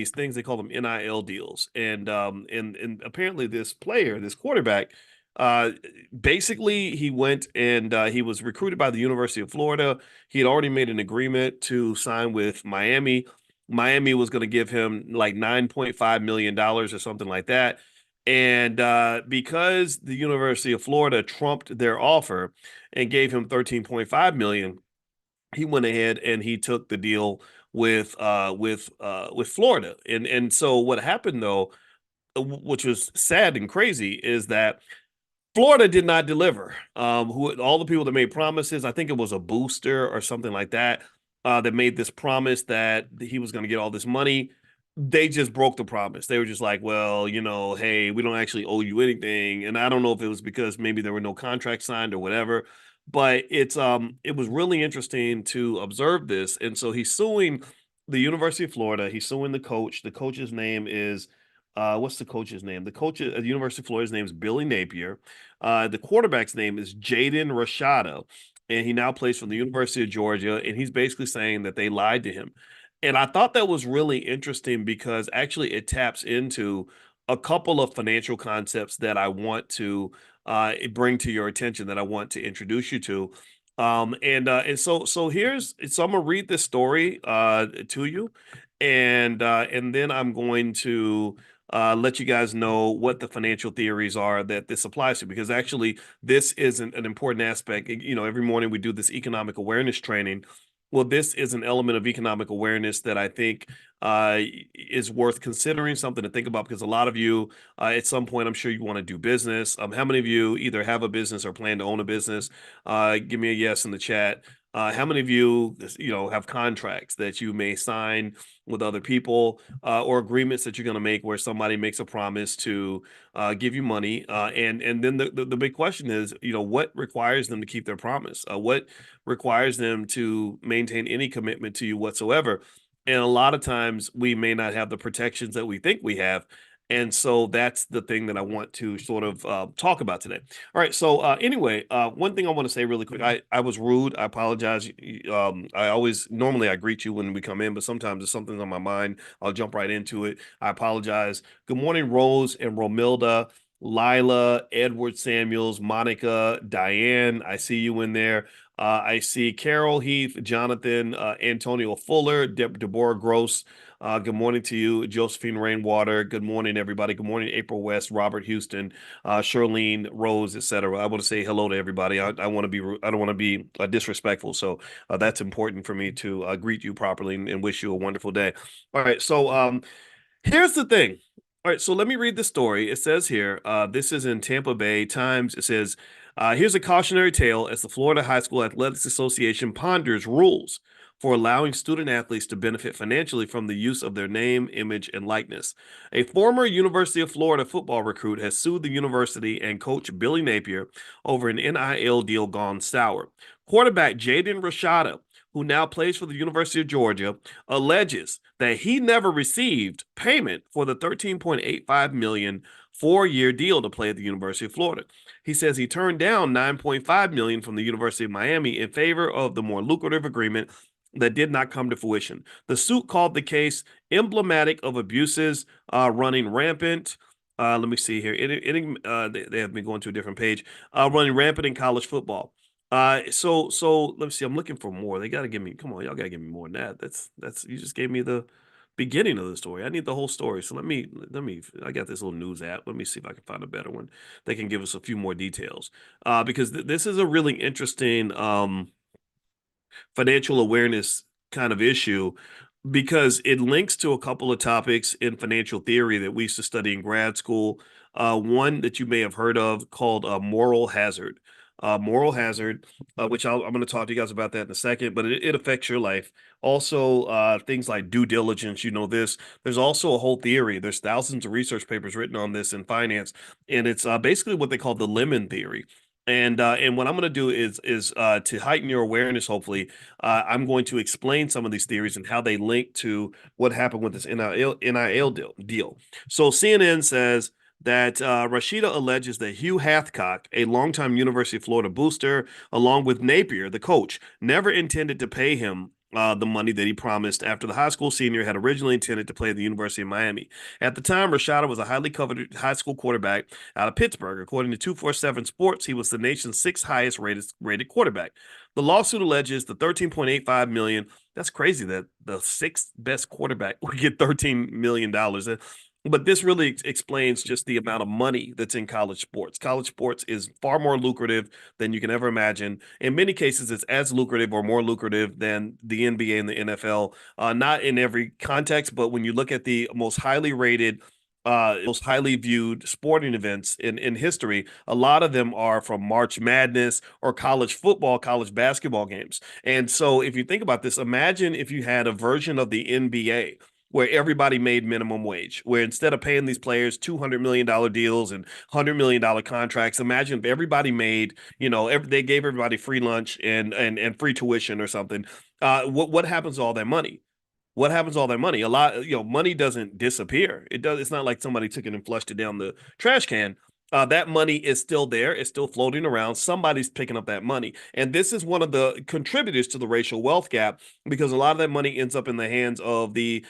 these things they call them NIL deals, and apparently this player, this quarterback, uh, basically he went and he was recruited by the University of Florida. He had already made an agreement to sign with Miami. Miami was going to give him like $9.5 million or something like that. And because the University of Florida trumped their offer and gave him 13.5 million, he went ahead and he took the deal with Florida. And so what happened though, which was sad and crazy, is that Florida did not deliver. Who all the people that made promises, I think it was a booster or something like that, that made this promise that he was going to get all this money. They just broke the promise. They were just like, well, hey, we don't actually owe you anything. And I don't know if it was because maybe there were no contracts signed or whatever, but it was really interesting to observe this. And so he's suing the University of Florida. He's suing the coach. The coach's name is what's the coach's name? The coach at the University of Florida's name is Billy Napier. The quarterback's name is Jaden Rashada, and he now plays for the University of Georgia. And he's basically saying that they lied to him. And I thought that was really interesting because actually it taps into a couple of financial concepts that I want to bring to your attention, that I want to introduce you to. So I'm gonna read this story to you, and then I'm going to let you guys know what the financial theories are that this applies to, because actually this is an important aspect. Every morning we do this economic awareness training. Well, this is an element of economic awareness that I think is worth considering, something to think about, because a lot of you, at some point, I'm sure you want to do business. How many of you either have a business or plan to own a business? Give me a yes in the chat. How many of you, have contracts that you may sign with other people, or agreements that you're going to make where somebody makes a promise to give you money? And then the big question is, what requires them to keep their promise? What requires them to maintain any commitment to you whatsoever? And a lot of times we may not have the protections that we think we have. And so that's the thing that I want to sort of talk about today. All right. So anyway, one thing I want to say really quick. I was rude. I apologize. Normally I greet you when we come in, but sometimes if something's on my mind, I'll jump right into it. I apologize. Good morning, Rose and Romilda, Lila, Edward Samuels, Monica, Diane. I see you in there. I see Carol Heath, Jonathan, Antonio Fuller, Deborah Gross. Good morning to you, Josephine Rainwater. Good morning, everybody. Good morning, April West, Robert Houston, Charlene Rose, etc. I want to say hello to everybody. I want to be. I don't want to be disrespectful, so that's important for me to greet you properly and wish you a wonderful day. All right, so here's the thing. All right, so let me read the story. It says here, this is in Tampa Bay Times. It says, here's a cautionary tale as the Florida High School Athletics Association ponders rules for allowing student athletes to benefit financially from the use of their name, image, and likeness. A former University of Florida football recruit has sued the university and coach Billy Napier over an NIL deal gone sour. Quarterback Jaden Rashada, who now plays for the University of Georgia, alleges that he never received payment for the 13.85 million four-year deal to play at the University of Florida. He says he turned down 9.5 million from the University of Miami in favor of the more lucrative agreement that did not come to fruition. The suit called the case emblematic of abuses running rampant. Let me see here. They have been going to a different page. Running rampant in college football. So let me see. I'm looking for more. They got to give me. Come on, y'all got to give me more than that. That's. You just gave me the beginning of the story. I need the whole story. So let me. I got this little news app. Let me see if I can find a better one that can give us a few more details. Because this is a really interesting financial awareness kind of issue, because it links to a couple of topics in financial theory that we used to study in grad school. One that you may have heard of called moral hazard. Moral hazard, which I'm going to talk to you guys about that in a second, but it affects your life. Also, things like due diligence, this. There's also a whole theory. There's thousands of research papers written on this in finance, and it's basically what they call the lemon theory. And what I'm going to do is to heighten your awareness. Hopefully, I'm going to explain some of these theories and how they link to what happened with this NIL deal. So CNN says that Rashida alleges that Hugh Hathcock, a longtime University of Florida booster, along with Napier, the coach, never intended to pay him the money that he promised after the high school senior had originally intended to play at the University of Miami. At the time, Rashada was a highly coveted high school quarterback out of Pittsburgh. According to 247 Sports, he was the nation's sixth highest rated quarterback. The lawsuit alleges the 13.85 million. That's crazy that the sixth best quarterback would get $13 million. But this really explains just the amount of money that's in college sports. College sports is far more lucrative than you can ever imagine. In many cases, it's as lucrative or more lucrative than the NBA and the NFL. Not in every context, but when you look at the most highly viewed sporting events in history, a lot of them are from March Madness or college football, college basketball games. And so if you think about this, imagine if you had a version of the NBA where everybody made minimum wage, where instead of paying these players $200 million deals and $100 million contracts, imagine if everybody made, they gave everybody free lunch and free tuition or something. What happens to all that money? What happens to all that money? A lot, money doesn't disappear. It does. It's not like somebody took it and flushed it down the trash can. That money is still there. It's still floating around. Somebody's picking up that money. And this is one of the contributors to the racial wealth gap, because a lot of that money ends up in the hands of the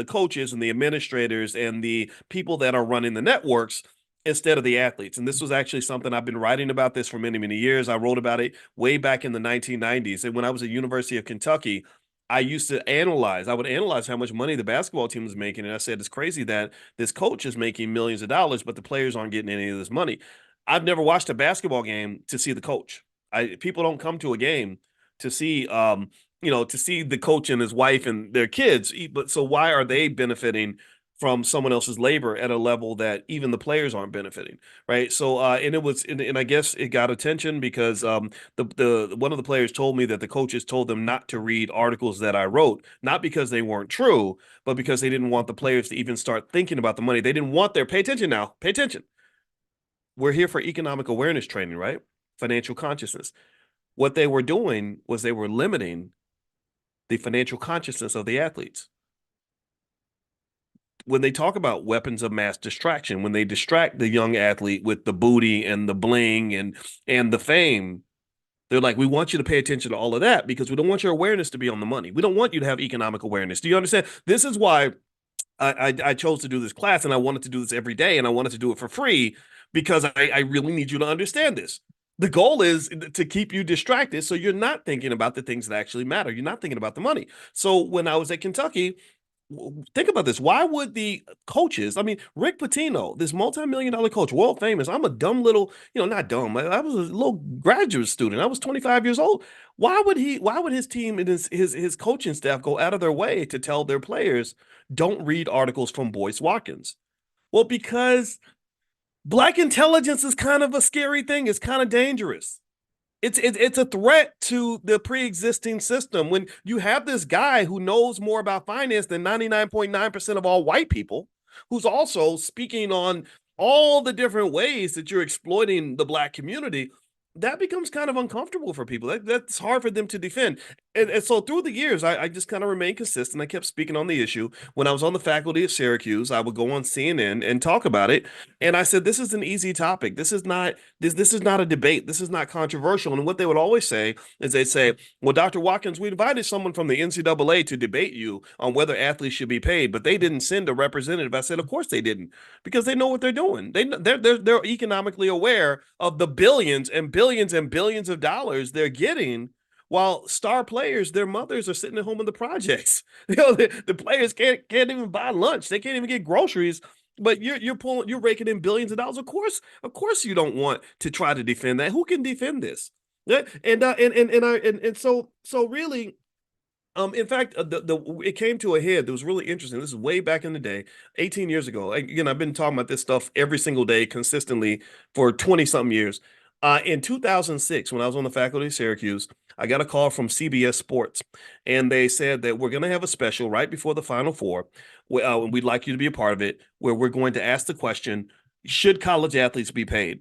coaches and the administrators and the people that are running the networks instead of the athletes. And this was actually something I've been writing about this for many, many years. I wrote about it way back in the 1990s. And when I was at University of Kentucky, I would analyze how much money the basketball team was making. And I said, it's crazy that this coach is making millions of dollars, but the players aren't getting any of this money. I've never watched a basketball game to see the coach. People don't come to a game to see, to see the coach and his wife and their kids. But so why are they benefiting from someone else's labor at a level that even the players aren't benefiting, right? So, and I guess it got attention because the one of the players told me that the coaches told them not to read articles that I wrote, not because they weren't true, but because they didn't want the players to even start thinking about the money. They didn't want pay attention now, pay attention. We're here for economic awareness training, right? Financial consciousness. What they were doing was they were limiting the financial consciousness of the athletes. When they talk about weapons of mass distraction, when they distract the young athlete with the booty and the bling and the fame, they're like, we want you to pay attention to all of that because we don't want your awareness to be on the money. We don't want you to have economic awareness. Do you understand? This is why I chose to do this class, and I wanted to do this every day, and I wanted to do it for free because I really need you to understand this. The goal is to keep you distracted so you're not thinking about the things that actually matter. You're not thinking about the money. So when I was at Kentucky, think about this. Why would the coaches, I mean, Rick Pitino, this multi-million-dollar coach, world famous, I'm a dumb little, not dumb. I was a little graduate student. I was 25 years old. Why would his team and his coaching staff go out of their way to tell their players, don't read articles from Boyce Watkins? Well, because Black intelligence is kind of a scary thing. It's kind of dangerous. It's a threat to the pre-existing system. When you have this guy who knows more about finance than 99.9% of all white people, who's also speaking on all the different ways that you're exploiting the Black community, that becomes kind of uncomfortable for people. That's hard for them to defend. And so through the years, I just kind of remained consistent. I kept speaking on the issue. When I was on the faculty at Syracuse, I would go on CNN and talk about it. And I said, this is an easy topic. This is not a debate. This is not controversial. And what they would always say is they'd say, well, Dr. Watkins, we invited someone from the NCAA to debate you on whether athletes should be paid, but they didn't send a representative. I said, of course they didn't, because they know what they're doing. They're economically aware of the billions and billions and billions of dollars they're getting, while star players, their mothers are sitting at home in the projects. The players can't even buy lunch. They can't even get groceries. But you're raking in billions of dollars. Of course, you don't want to try to defend that. Who can defend this? Yeah, so really, in fact, it came to a head. That was really interesting. This is way back in the day, 18 years ago. Again, I've been talking about this stuff every single day consistently for 20 something years. In 2006, when I was on the faculty of Syracuse, I got a call from CBS Sports, and they said that we're going to have a special right before the Final Four. We'd like you to be a part of it, where we're going to ask the question, should college athletes be paid?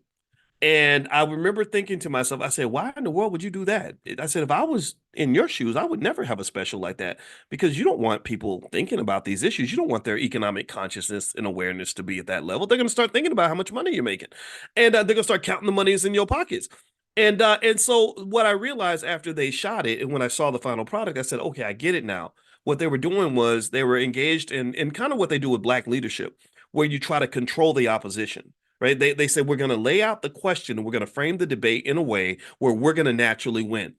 And I remember thinking to myself, I said, why in the world would you do that? I said, if I was in your shoes, I would never have a special like that, because you don't want people thinking about these issues. You don't want their economic consciousness and awareness to be at that level. They're going to start thinking about how much money you're making, and they're going to start counting the monies in your pockets. And so what I realized after they shot it and when I saw the final product, I said, okay, I get it now. What they were doing was they were engaged in kind of what they do with black leadership, where you try to control the opposition, right? They said we're going to lay out the question and we're going to frame the debate in a way where we're going to naturally win.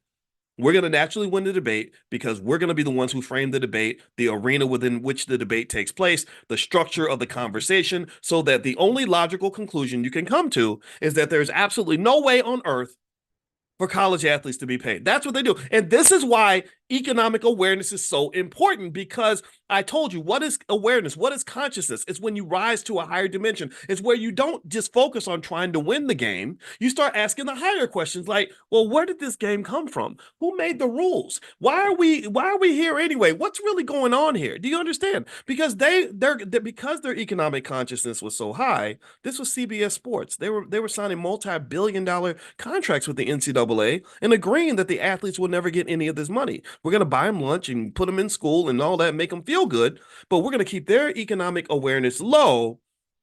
We're going to naturally win the debate because we're going to be the ones who frame the debate, the arena within which the debate takes place, the structure of the conversation, so that the only logical conclusion you can come to is that there's absolutely no way on earth for college athletes to be paid. That's what they do. And this is why economic awareness is so important, because I told you, what is awareness? What is consciousness? It's when you rise to a higher dimension. It's where you don't just focus on trying to win the game. You start asking the higher questions like, well, where did this game come from? Who made the rules? Why are we here anyway? What's really going on here? Do you understand? Because because their economic consciousness was so high, this was CBS Sports. They were signing multi-billion-dollar contracts with the NCAA and agreeing that the athletes will never get any of this money. We're going to buy them lunch and put them in school and all that, make them feel good, but we're going to keep their economic awareness low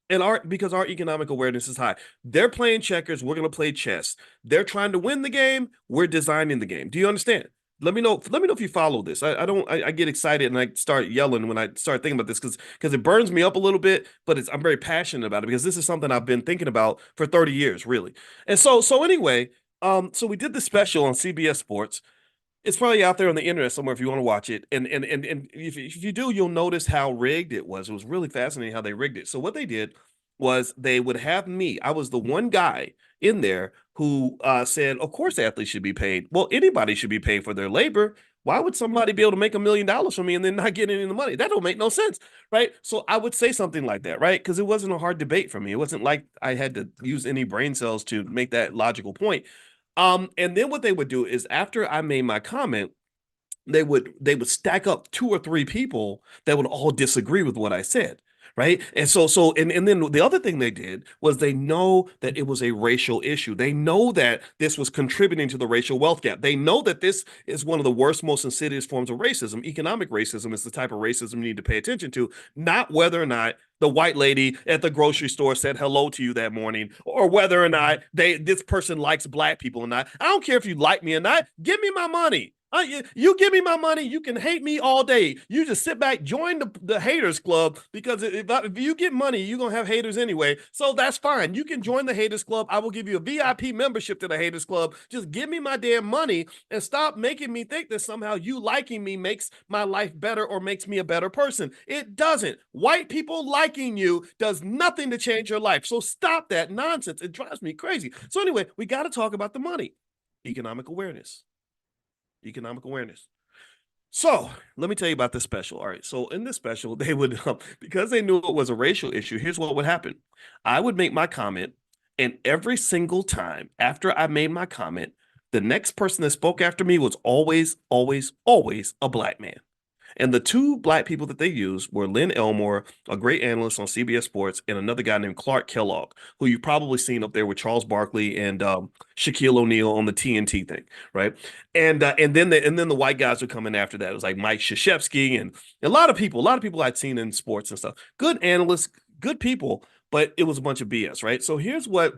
and because our economic awareness is high. They're playing checkers, we're going to play chess. They're trying to win the game, we're designing the game. Do you understand? Let me know if you follow this. I get excited and I start yelling when I start thinking about this because it burns me up a little bit, but I'm very passionate about it because this is something I've been thinking about for 30 years, really. And so anyway, so we did the special on CBS Sports. It's probably out there on the internet somewhere if you want to watch it. And if you do, you'll notice how rigged it was. It was really fascinating how they rigged it. So what they did was they would have me. I was the one guy in there who said, of course, athletes should be paid. Well, anybody should be paid for their labor. Why would somebody be able to make $1 million from me and then not get any of the money? That don't make no sense, right? So I would say something like that, right? Because it wasn't a hard debate for me. It wasn't like I had to use any brain cells to make that logical point. And then what they would do is after I made my comment, they would stack up two or three people that would all disagree with what I said. Right. And then the other thing they did was they know that it was a racial issue. They know that this was contributing to the racial wealth gap. They know that this is one of the worst, most insidious forms of racism. Economic racism is the type of racism you need to pay attention to, not whether or not the white lady at the grocery store said hello to you that morning, or whether or not this person likes black people or not. I don't care if you like me or not. Give me my money. You give me my money, you can hate me all day. You just sit back, join the haters club, because if you get money, you're going to have haters anyway. So that's fine. You can join the haters club. I will give you a VIP membership to the haters club. Just give me my damn money and stop making me think that somehow you liking me makes my life better or makes me a better person. It doesn't. White people liking you does nothing to change your life. So stop that nonsense. It drives me crazy. So anyway, we got to talk about the money. Economic awareness. So let me tell you about this special. All right. So in this special, they would, because they knew it was a racial issue, here's what would happen. I would make my comment, and every single time after I made my comment, the next person that spoke after me was always, always, always a black man. And the two black people that they used were Lynn Elmore, a great analyst on CBS Sports, and another guy named Clark Kellogg, who you've probably seen up there with Charles Barkley and Shaquille O'Neal on the TNT thing, right? And then the white guys were coming after that. It was like Mike Krzyzewski and a lot of people I'd seen in sports and stuff. Good analysts, good people, but it was a bunch of BS, right? So here's what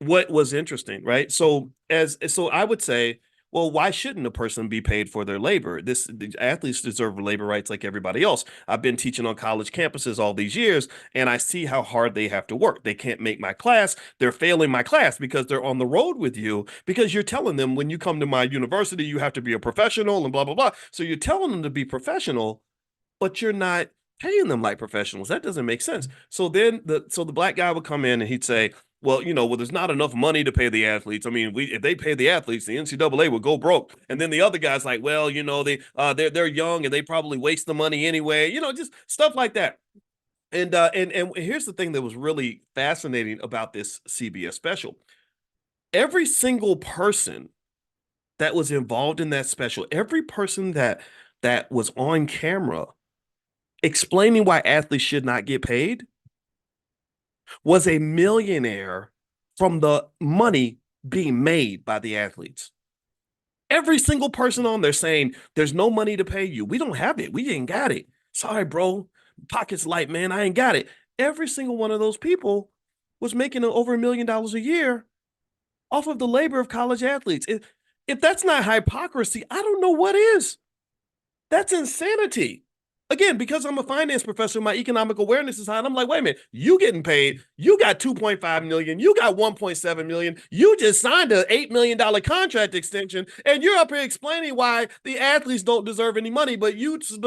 was interesting, right? So I would say, well, why shouldn't a person be paid for their labor? The athletes deserve labor rights like everybody else. I've been teaching on college campuses all these years, and I see how hard they have to work. They can't make my class. They're failing my class because they're on the road with you, because you're telling them when you come to my university, you have to be a professional and blah, blah, blah. So you're telling them to be professional, but you're not paying them like professionals. That doesn't make sense. So the black guy would come in and he'd say, well, there's not enough money to pay the athletes. I mean, if they pay the athletes, the NCAA would go broke. And then the other guy's like, well, they're young and they probably waste the money anyway. Just stuff like that. And here's the thing that was really fascinating about this CBS special. Every single person that was involved in that special, every person that was on camera explaining why athletes should not get paid was a millionaire from the money being made by the athletes. Every single person on there saying, there's no money to pay you. We don't have it. We ain't got it. Sorry, bro. Pockets light, man. I ain't got it. Every single one of those people was making over $1 million a year off of the labor of college athletes. If that's not hypocrisy, I don't know what is. That's insanity. Again, because I'm a finance professor, my economic awareness is high. And I'm like, wait a minute, you getting paid, you got 2.5 million, you got 1.7 million, you just signed an $8 million contract extension, and you're up here explaining why the athletes don't deserve any money, but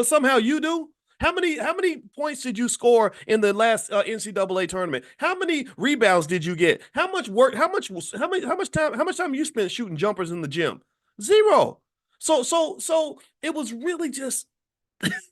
somehow you do. How many points did you score in the last NCAA tournament? How many rebounds did you get? How much work? How much time you spent shooting jumpers in the gym? Zero. So it was really just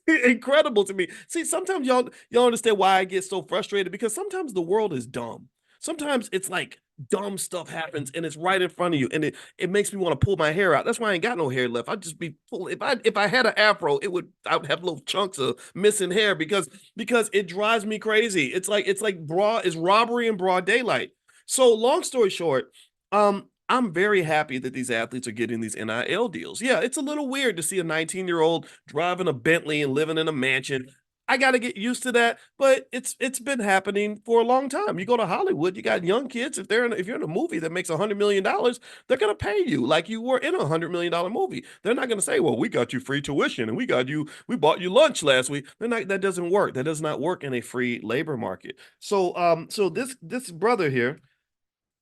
incredible to me. See, sometimes y'all understand why I get so frustrated, because sometimes the world is dumb. Sometimes it's like dumb stuff happens and it's right in front of you, and it makes me want to pull my hair out. That's why I ain't got no hair left. I'd just be full. If I had an afro, I would have little chunks of missing hair, because it drives me crazy. It's like broad is robbery in broad daylight. So long story short, I'm very happy that these athletes are getting these NIL deals. Yeah, it's a little weird to see a 19-year-old driving a Bentley and living in a mansion. I got to get used to that, but it's been happening for a long time. You go to Hollywood, you got young kids. If you're in a movie that makes $100 million, they're gonna pay you like you were in a $100 million movie. They're not gonna say, "Well, we got you free tuition and we bought you lunch last week." They're not. That doesn't work. That does not work in a free labor market. So this brother here,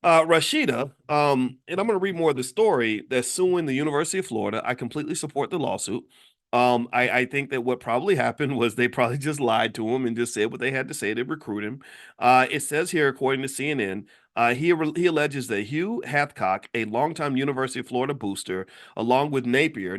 Rashida, and I'm going to read more of the story, that's suing the University of Florida. I completely support the lawsuit. I think that what probably happened was they probably just lied to him and just said what they had to say to recruit him. It says here, according to CNN, he alleges that Hugh Hathcock, a longtime University of Florida booster, along with Napier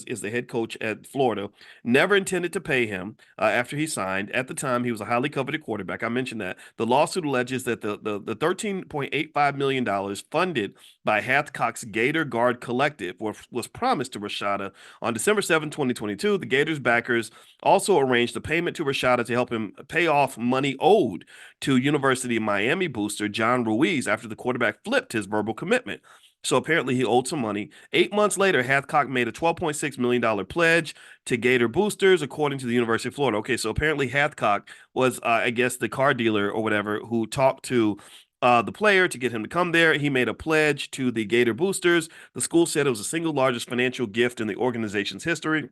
is the head coach at Florida, never intended to pay him after he signed. At the time, he was a highly coveted quarterback. I mentioned that. The lawsuit alleges that the $13.85 million funded by Hathcock's Gator Guard Collective was promised to Rashada on December 7, 2022. The Gators backers also arranged a payment to Rashada to help him pay off money owed to University of Miami booster John Ruiz after the quarterback flipped his verbal commitment. So apparently he owed some money. 8 months later, Hathcock made a $12.6 million pledge to Gator boosters, according to the University of Florida. Okay, so apparently Hathcock was, I guess, the car dealer or whatever who talked to the player to get him to come there. He made a pledge to the Gator boosters. The school said it was the single largest financial gift in the organization's history.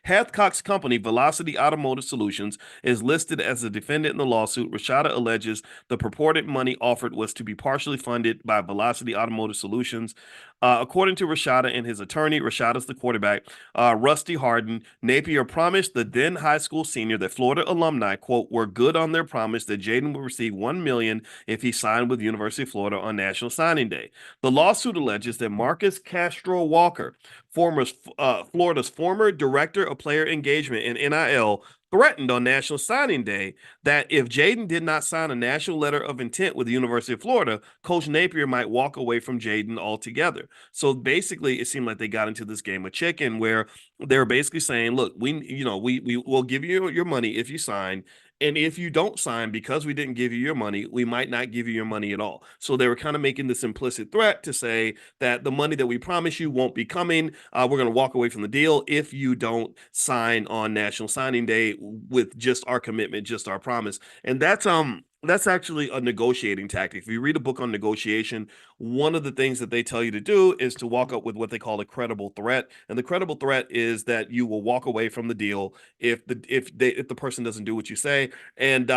Hathcock's company, Velocity Automotive Solutions, is listed as a defendant in the lawsuit. Rashada alleges the purported money offered was to be partially funded by Velocity Automotive Solutions. According to Rashada and his attorney, Rashada's the quarterback, Rusty Harden, Napier promised the then high school senior that Florida alumni, quote, were good on their promise that Jaden would receive $1 million if he signed with University of Florida on National Signing Day. The lawsuit alleges that Marcus Castro Walker, Florida's former director of player engagement in NIL, threatened on National Signing Day that if Jaden did not sign a national letter of intent with the University of Florida, Coach Napier might walk away from Jaden altogether. So basically, it seemed like they got into this game of chicken where they're basically saying, "Look, we will give you your money if you sign, and if you don't sign, because we didn't give you your money, we might not give you your money at all." So they were kind of making this implicit threat to say that the money that we promise you won't be coming. We're going to walk away from the deal if you don't sign on National Signing Day with just our commitment, just our promise. And that's actually a negotiating tactic. If you read a book on negotiation, one of the things that they tell you to do is to walk up with what they call a credible threat. And the credible threat is that you will walk away from the deal if the person doesn't do what you say. And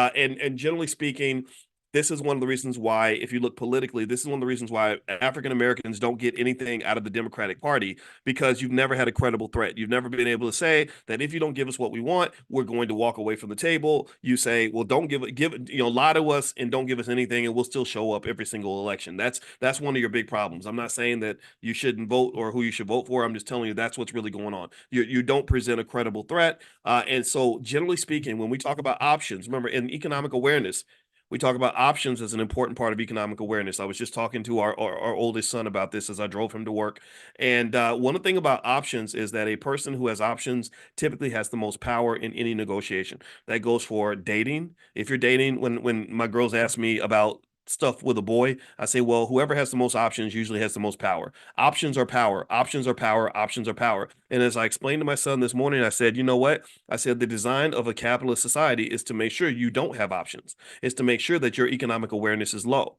generally speaking, this is one of the reasons why, if you look politically, this is one of the reasons why African Americans don't get anything out of the Democratic Party, because you've never had a credible threat. You've never been able to say that if you don't give us what we want, we're going to walk away from the table. You say, well, don't lie to us and don't give us anything, and we'll still show up every single election. That's one of your big problems. I'm not saying that you shouldn't vote or who you should vote for. I'm just telling you that's what's really going on. You don't present a credible threat. And so, generally speaking, when we talk about options, remember, in economic awareness, we talk about options as an important part of economic awareness. I was just talking to our oldest son about this as I drove him to work. And one thing about options is that a person who has options typically has the most power in any negotiation. That goes for dating. If you're dating, when my girls ask me about stuff with a boy, I say, well, whoever has the most options usually has the most power. Options are power. Options are power. Options are power. And as I explained to my son this morning, I said, you know what? I said the design of a capitalist society is to make sure you don't have options. It's to make sure that your economic awareness is low.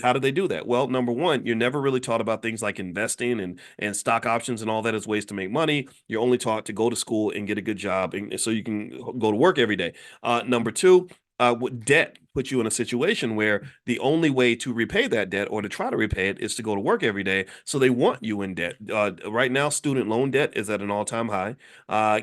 How do they do that? Well, number one, you're never really taught about things like investing and stock options and all that as ways to make money. You're only taught to go to school and get a good job, and so you can go to work every day. Number two, debt puts you in a situation where the only way to repay that debt or to try to repay it is to go to work every day. So they want you in debt. Right now, student loan debt is at an all-time high.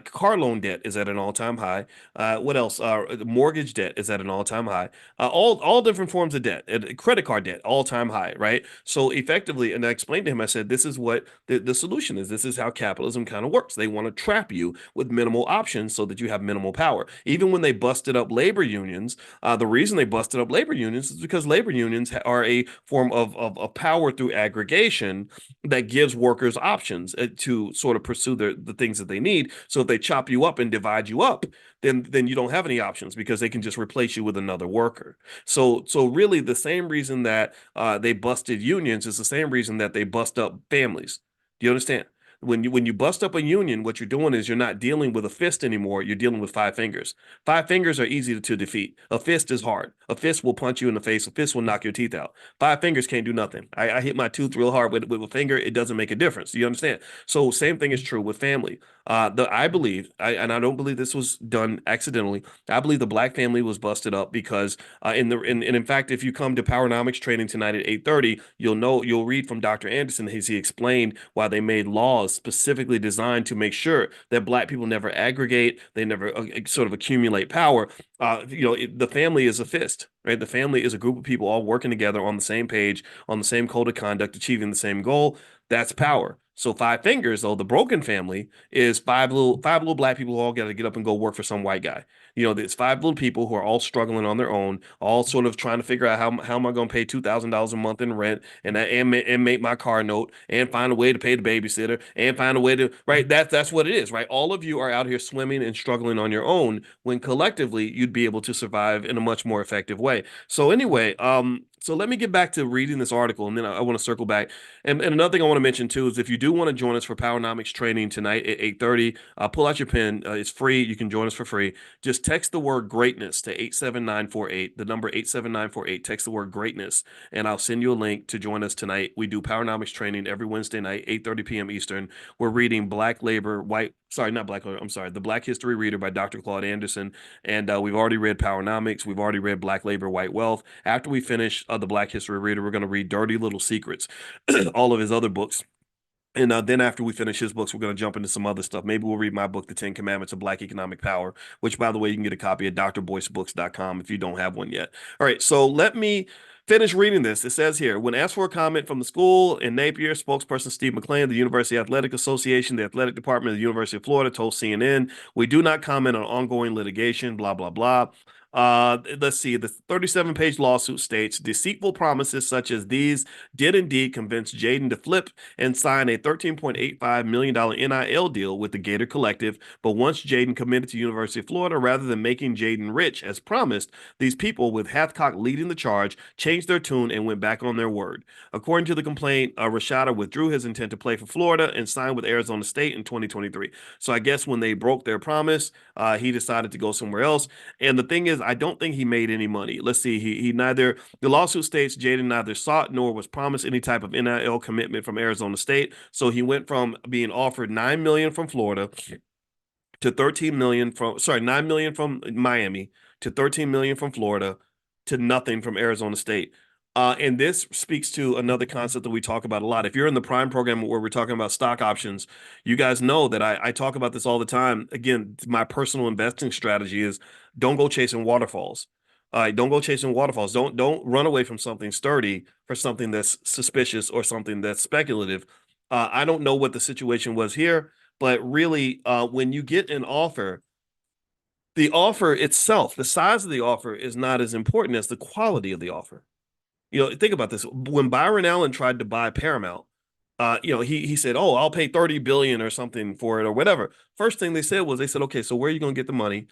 Car loan debt is at an all-time high. What else? Mortgage debt is at an all-time high. All different forms of debt. Credit card debt, all-time high, right? So effectively, and I explained to him, I said, this is what the solution is. This is how capitalism kind of works. They want to trap you with minimal options so that you have minimal power. Even when they busted up labor unions, the reason they busted up labor unions is because labor unions are a form of power through aggregation that gives workers options to sort of pursue the things that they need. So if they chop you up and divide you up, then you don't have any options because they can just replace you with another worker. So really the same reason that they busted unions is the same reason that they bust up families. Do you understand? When you bust up a union, what you're doing is you're not dealing with a fist anymore. You're dealing with five fingers. Five fingers are easy to defeat. A fist is hard. A fist will punch you in the face. A fist will knock your teeth out. Five fingers can't do nothing. I hit my tooth real hard with a finger. It doesn't make a difference. Do you understand? So same thing is true with family. I believe, and I don't believe this was done accidentally. I believe the black family was busted up because in fact, if you come to Powernomics training tonight at 8:30, you'll read from Dr. Anderson as he explained why they made laws specifically designed to make sure that black people never aggregate, they never sort of accumulate power. The family is a fist, right? The family is a group of people all working together on the same page, on the same code of conduct, achieving the same goal. That's power. So five fingers, though, the broken family is five little black people who all got to get up and go work for some white guy. There's five little people who are all struggling on their own, all sort of trying to figure out how am I going to pay $2,000 a month in rent and make my car note and find a way to pay the babysitter and find a way to, right. That's what it is, right? All of you are out here swimming and struggling on your own when collectively you'd be able to survive in a much more effective way. So anyway, so let me get back to reading this article, and then I want to circle back. And another thing I want to mention too is if you do want to join us for Powernomics training tonight at 8:30, pull out your pen. It's free. You can join us for free. Just text the word greatness to 87948, the number 87948. Text the word greatness, and I'll send you a link to join us tonight. We do Powernomics training every Wednesday night, 8:30 p.m. Eastern. We're reading The Black History Reader by Dr. Claude Anderson. And we've already read Powernomics. We've already read Black Labor, White Wealth. After we finish the Black History Reader, we're going to read Dirty Little Secrets, all of his other books. And then after we finish his books, we're going to jump into some other stuff. Maybe we'll read my book, The 10 Commandments of Black Economic Power, which, by the way, you can get a copy at drboycebooks.com if you don't have one yet. All right, so let me finish reading this. It says here, when asked for a comment from the school in Napier, spokesperson Steve McLean, the University Athletic Association, the athletic department of the University of Florida, told CNN, we do not comment on ongoing litigation, blah, blah, blah. Let's see. The 37-page lawsuit states deceitful promises such as these did indeed convince Jaden to flip and sign a $13.85 million NIL deal with the Gator Collective. But once Jaden committed to University of Florida, rather than making Jaden rich as promised, these people, with Hathcock leading the charge, changed their tune and went back on their word. According to the complaint, Rashada withdrew his intent to play for Florida and signed with Arizona State in 2023. So I guess when they broke their promise, he decided to go somewhere else. And the thing is, I don't think he made any money. Let's see. The lawsuit states Jaden neither sought nor was promised any type of NIL commitment from Arizona State. So he went from being offered $9 million from Florida to $13 million $9 million from Miami to $13 million from Florida to nothing from Arizona State. And this speaks to another concept that we talk about a lot. If you're in the Prime program where we're talking about stock options, you guys know that I talk about this all the time. Again, my personal investing strategy is don't go chasing waterfalls. Don't go chasing waterfalls. Don't run away from something sturdy for something that's suspicious or something that's speculative. I don't know what the situation was here, but really, when you get an offer, the offer itself, the size of the offer is not as important as the quality of the offer. Think about this. When Byron Allen tried to buy Paramount, he said, "Oh, I'll pay 30 billion or something for it or whatever." First thing they said, okay, so where are you going to get the money?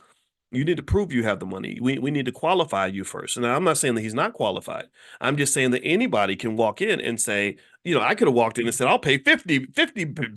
You need to prove you have the money. We need to qualify you first. And I'm not saying that he's not qualified. I'm just saying that anybody can walk in and say, I could have walked in and said, I'll pay 50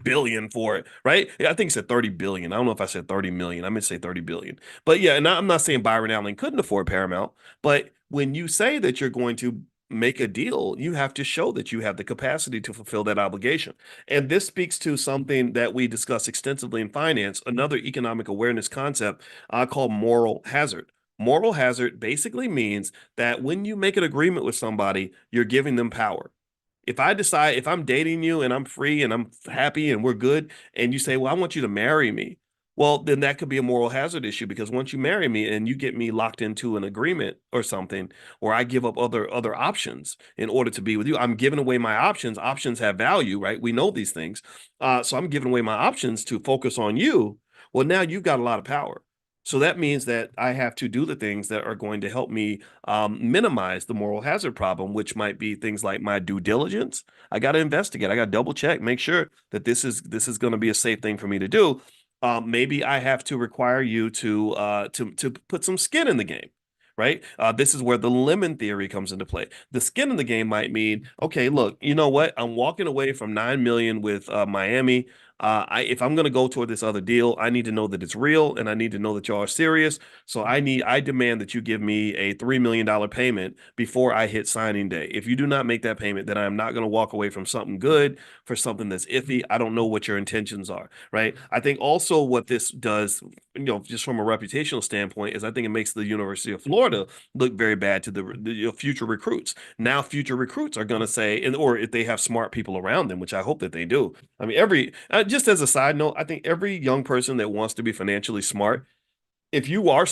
billion for it, right? I think it said 30 billion. I don't know if I said 30 million. I meant to say 30 billion. But yeah, and I'm not saying Byron Allen couldn't afford Paramount, but when you say that you're going to make a deal, you have to show that you have the capacity to fulfill that obligation. And this speaks to something that we discuss extensively in finance, another economic awareness concept called moral hazard. Moral hazard basically means that when you make an agreement with somebody, you're giving them power. If I decide, if I'm dating you and I'm free and I'm happy and we're good, and you say, well, I want you to marry me, well, then that could be a moral hazard issue because once you marry me and you get me locked into an agreement or something, or I give up other options in order to be with you, I'm giving away my options. Options have value, right? We know these things. So I'm giving away my options to focus on you. Well, now you've got a lot of power. So that means that I have to do the things that are going to help me minimize the moral hazard problem, which might be things like my due diligence. I got to investigate. I got to double check, make sure that this is going to be a safe thing for me to do. Maybe I have to require you to put some skin in the game, right? This is where the lemon theory comes into play. The skin in the game might mean, okay, look, you know what? I'm walking away from 9 million with Miami. If I'm going to go toward this other deal, I need to know that it's real, and I need to know that y'all are serious. So I demand that you give me a $3 million payment before I hit signing day. If you do not make that payment, then I am not going to walk away from something good for something that's iffy. I don't know what your intentions are, right? I think also what this does, just from a reputational standpoint, is I think it makes the University of Florida look very bad to the future recruits. Now, future recruits are going to say, or if they have smart people around them, which I hope that they do. I mean, just as a side note, I think every young person that wants to be financially smart, if you're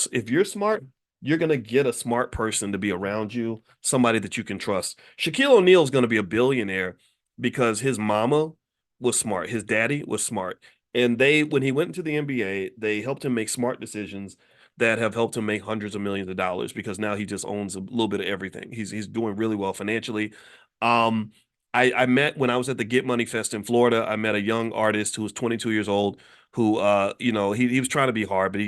smart, you're gonna get a smart person to be around you, somebody that you can trust. Shaquille O'Neal is gonna be a billionaire because his mama was smart, his daddy was smart, and when he went into the NBA, they helped him make smart decisions that have helped him make hundreds of millions of dollars because now he just owns a little bit of everything. He's doing really well financially. Um, I met when I was at the Get Money Fest in Florida. I met a young artist who was 22 years old who he was trying to be hard, but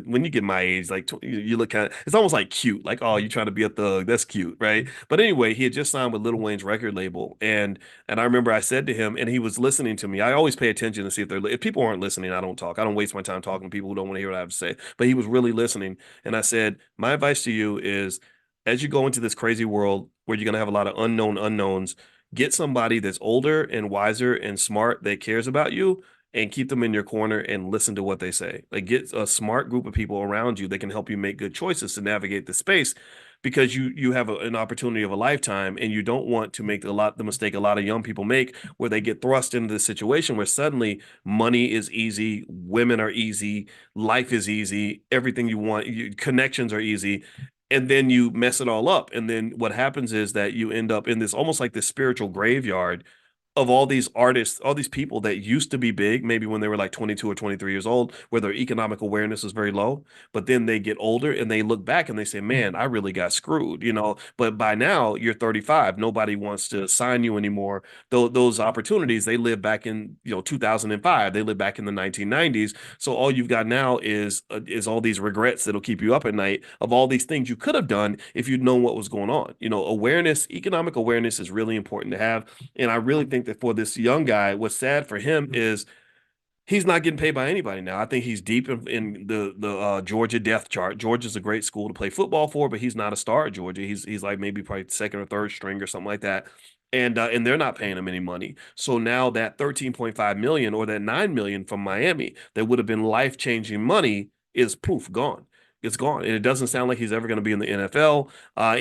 when you get my age, like you look kind of, it's almost like cute, like, oh, you trying to be a thug, that's cute, right? But anyway, he had just signed with Lil Wayne's record label, and I remember I said to him, and he was listening to me. I always pay attention to see if people aren't listening, I don't talk. I don't waste my time talking to people who don't want to hear what I have to say. But he was really listening, and I said, my advice to you is, as you go into this crazy world where you're gonna have a lot of unknown unknowns, get somebody that's older and wiser and smart that cares about you, and keep them in your corner and listen to what they say. Like, get a smart group of people around you that can help you make good choices to navigate the space, because you have an opportunity of a lifetime, and you don't want to make the mistake a lot of young people make, where they get thrust into this situation where suddenly money is easy, women are easy, life is easy, everything you want, connections are easy, and then you mess it all up. And then what happens is that you end up in this almost like this spiritual graveyard of all these artists, all these people that used to be big, maybe when they were like 22 or 23 years old, where their economic awareness was very low. But then they get older and they look back and they say, man, I really got screwed. But by now you're 35. Nobody wants to sign you anymore. Those opportunities, they live back in, 2005. They live back in the 1990s. So all you've got now is all these regrets that'll keep you up at night of all these things you could have done if you'd known what was going on. Economic awareness is really important to have. And I really think that for this young guy, what's sad for him is he's not getting paid by anybody now. I think he's deep in the Georgia depth chart. Georgia's a great school to play football for, but he's not a star at Georgia. He's like maybe probably second or third string or something like that. And they're not paying him any money. So now that 13.5 million or that 9 million from Miami that would have been life-changing money is poof, gone. It's gone. And it doesn't sound like he's ever going to be in the NFL.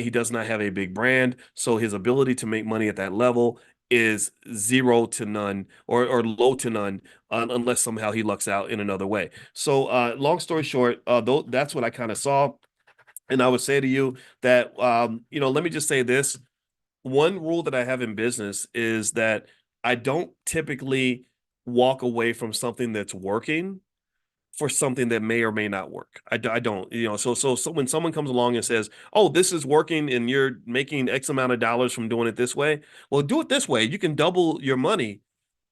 He does not have a big brand. So his ability to make money at that level is zero to none, or low to none, unless somehow he lucks out in another way. So long story short, that's what I kind of saw. And I would say to you that, let me just say this. One rule that I have in business is that I don't typically walk away from something that's working for something that may or may not work. I don't, so when someone comes along and says, oh, this is working and you're making X amount of dollars from doing it this way, well, do it this way. You can double your money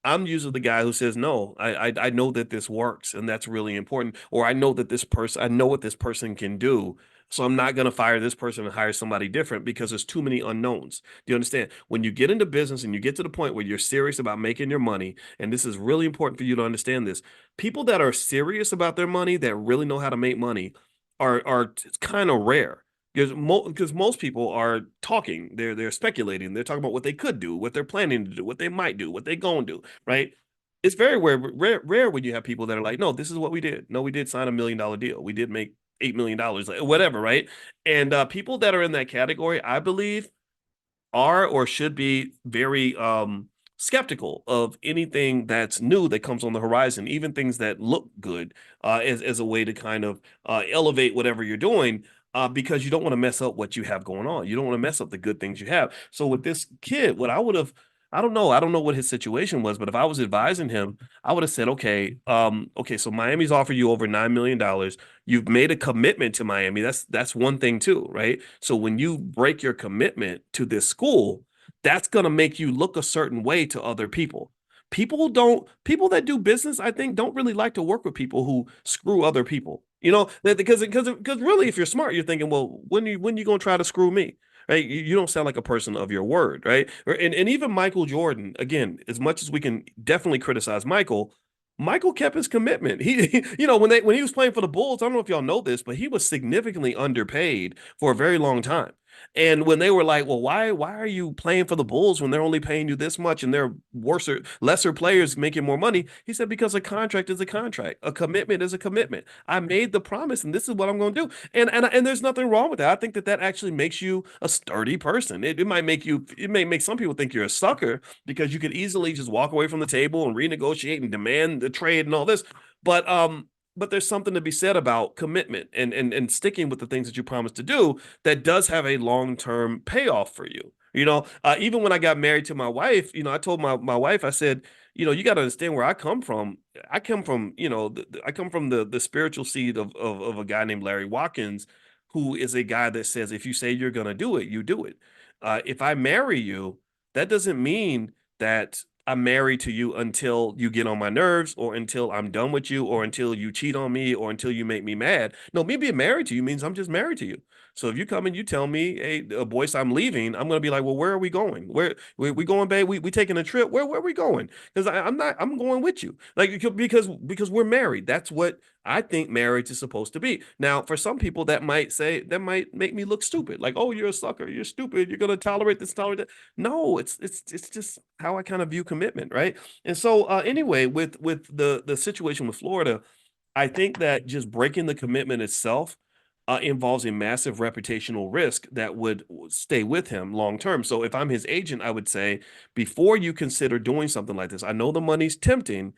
I'm usually the guy who says, no, I know that this works and that's really important. Or I know that I know what this person can do. So I'm not going to fire this person and hire somebody different because there's too many unknowns. Do you understand? When you get into business and you get to the point where you're serious about making your money, and this is really important for you to understand this, people that are serious about their money, that really know how to make money, are kind of rare. Because most people are talking, they're speculating, they're talking about what they could do, what they're planning to do, what they might do, what they gonna do, right? It's very rare when you have people that are like, no, this is what we did. No, we did sign $1 million deal. We did make $8 million, like, whatever, right? And people that are in that category, I believe, are or should be very skeptical of anything that's new that comes on the horizon, even things that look good, as a way to kind of elevate whatever you're doing. Because you don't want to mess up what you have going on. You don't want to mess up the good things you have. So with this kid, what I would have, I don't know what his situation was, but if I was advising him, I would have said, okay, so Miami's offered you over $9 million. You've made a commitment to Miami. That's one thing too, right? So when you break your commitment to this school, that's going to make you look a certain way to other people. People that do business, I think, don't really like to work with people who screw other people. Because really, if you're smart, you're thinking, well, when you gonna try to screw me? Right? You don't sound like a person of your word, right? And even Michael Jordan, again, as much as we can definitely criticize Michael kept his commitment. When he was playing for the Bulls, I don't know if y'all know this, but he was significantly underpaid for a very long time. And when they were like, "Well, why are you playing for the Bulls when they're only paying you this much and they're lesser players making more money?" He said, "Because a contract is a contract, a commitment is a commitment. I made the promise, and this is what I'm going to do." And there's nothing wrong with that. I think that actually makes you a sturdy person. It may make some people think you're a sucker because you could easily just walk away from the table and renegotiate and demand the trade and all this. But but there's something to be said about commitment and sticking with the things that you promised to do that does have a long-term payoff for you. Even when I got married to my wife, I told my wife, I said, you got to understand where I come from. I come from, I come from the spiritual seed of a guy named Larry Watkins, who is a guy that says, if you say you're going to do it, you do it. If I marry you, that doesn't mean that I'm married to you until you get on my nerves or until I'm done with you or until you cheat on me or until you make me mad. No, me being married to you means I'm just married to you. So if you come and you tell me, hey, Boyce, I'm leaving, I'm gonna be like, well, where are we going? Where we going, babe? We taking a trip? Where are we going? Because I'm not. I'm going with you, like because we're married. That's what I think marriage is supposed to be. Now, for some people, that might make me look stupid. Like, oh, you're a sucker. You're stupid. You're gonna tolerate this, tolerate that. No, it's just how I kind of view commitment, right? And so, anyway, with the situation with Florida, I think that just breaking the commitment itself involves a massive reputational risk that would stay with him long term. So if I'm his agent, I would say, before you consider doing something like this, I know the money's tempting.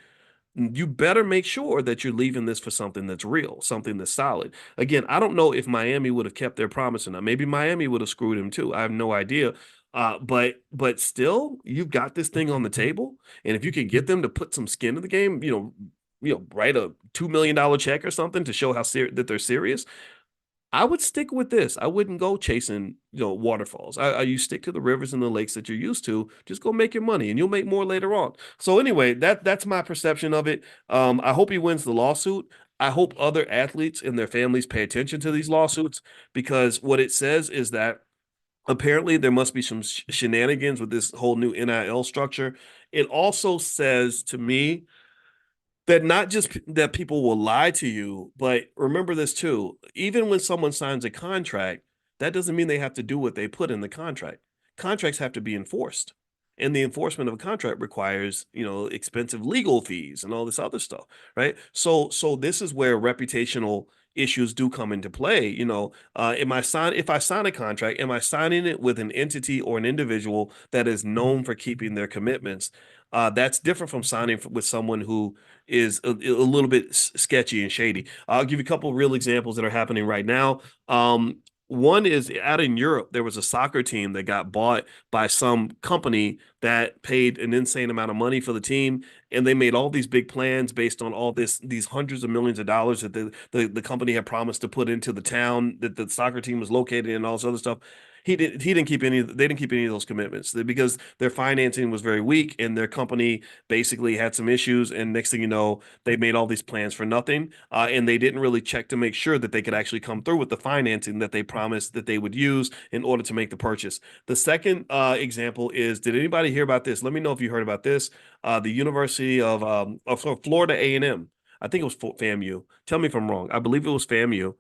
You better make sure that you're leaving this for something that's real, something that's solid. Again, I don't know if Miami would have kept their promise or not. Maybe Miami would have screwed him too. I have no idea. But still, you've got this thing on the table, and if you can get them to put some skin in the game, write a $2 million check or something to show that they're serious. I would stick with this. I wouldn't go chasing, waterfalls. You stick to the rivers and the lakes that you're used to. Just go make your money, and you'll make more later on. So anyway, that's my perception of it. I hope he wins the lawsuit. I hope other athletes and their families pay attention to these lawsuits because what it says is that apparently there must be some shenanigans with this whole new NIL structure. It also says to me that not just that people will lie to you, but remember this too. Even when someone signs a contract, that doesn't mean they have to do what they put in the contract. Contracts have to be enforced. And the enforcement of a contract requires, expensive legal fees and all this other stuff, right? So this is where reputational issues do come into play. If I sign a contract, am I signing it with an entity or an individual that is known for keeping their commitments? That's different from signing with someone who is a little bit sketchy and shady. I'll give you a couple of real examples that are happening right now. One is out in Europe, there was a soccer team that got bought by some company that paid an insane amount of money for the team, and they made all these big plans based on all these hundreds of millions of dollars that the company had promised to put into the town that the soccer team was located in, and all this other stuff. He didn't keep any, they didn't keep any of those commitments because their financing was very weak and their company basically had some issues. And next thing you know, they made all these plans for nothing. And they didn't really check to make sure that they could actually come through with the financing that they promised that they would use in order to make the purchase. The second example is, did anybody hear about this? Let me know if you heard about this. The University of Florida A&M. I think it was FAMU. Tell me if I'm wrong. I believe it was FAMU.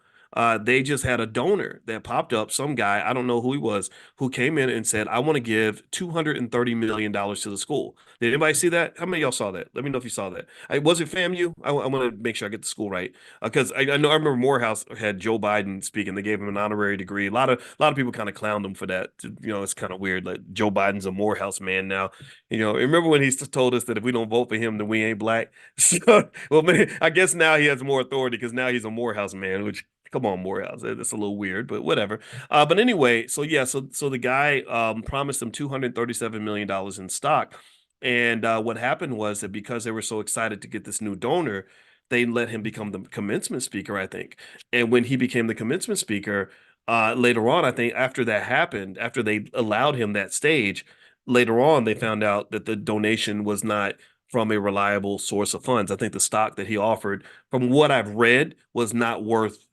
They just had a donor that popped up, some guy, I don't know who he was, who came in and said, I want to give $230 million to the school. Did anybody see that? How many of y'all saw that? Let me know if you saw that. Was it FAMU? I want to make sure I get the school right. Because I know I remember Morehouse had Joe Biden speaking. They gave him an honorary degree. A lot of people kind of clowned him for that. It's kind of weird. Like Joe Biden's a Morehouse man now. Remember when he told us that if we don't vote for him, then we ain't black. So, well, man, I guess now he has more authority because now he's a Morehouse man, which come on, Morehouse. That's a little weird, but whatever. But anyway, so yeah, so the guy promised them $237 million in stock. And what happened was that because they were so excited to get this new donor, they let him become the commencement speaker, I think. And when he became the commencement speaker, later on, I think after that happened, after they allowed him that stage, later on they found out that the donation was not from a reliable source of funds. I think the stock that he offered, from what I've read, was not worth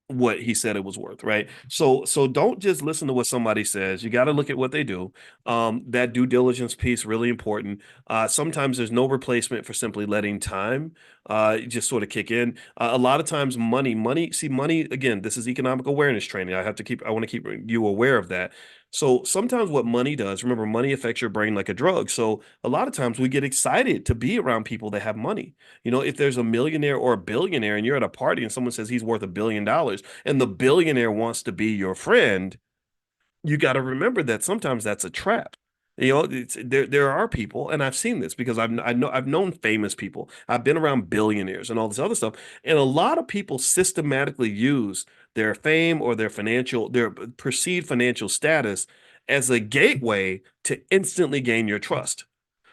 what he said it was worth, right? So don't just listen to what somebody says. You got to look at what they do. That due diligence piece really important. Sometimes there's no replacement for simply letting time just sort of kick in. A lot of times money again, this is economic awareness training. I want to keep you aware of that. So sometimes what money does, remember, money affects your brain like a drug. So a lot of times we get excited to be around people that have money. If there's a millionaire or a billionaire and you're at a party and someone says he's worth $1 billion and the billionaire wants to be your friend, you got to remember that sometimes that's a trap. There are people, and I've seen this because I've known famous people. I've been around billionaires and all this other stuff, and a lot of people systematically use their fame or their perceived financial status as a gateway to instantly gain your trust.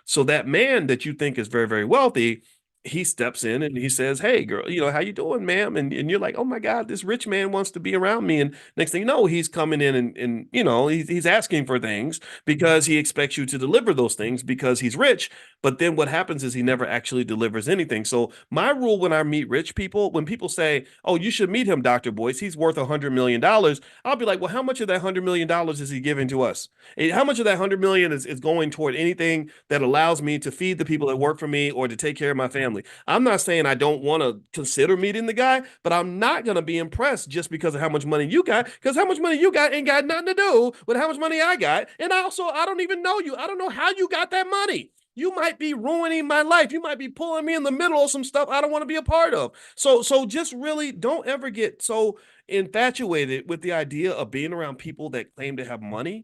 So that man that you think is very, very wealthy, he steps in and he says, "Hey, girl, how you doing, ma'am?" And you're like, "Oh my God, this rich man wants to be around me." And next thing you know, he's coming in and he's asking for things because he expects you to deliver those things because he's rich. But then what happens is he never actually delivers anything. So my rule when I meet rich people, when people say, "Oh, you should meet him, Dr. Boyce, he's worth $100 million," I'll be like, "Well, how much of that $100 million is he giving to us? And how much of that 100 million is going toward anything that allows me to feed the people that work for me or to take care of my family?" I'm not saying I don't want to consider meeting the guy, but I'm not going to be impressed just because of how much money you got, because how much money you got ain't got nothing to do with how much money I got. And also, I don't even know you. I don't know how you got that money. You might be ruining my life. You might be pulling me in the middle of some stuff I don't want to be a part of. So just really don't ever get so infatuated with the idea of being around people that claim to have money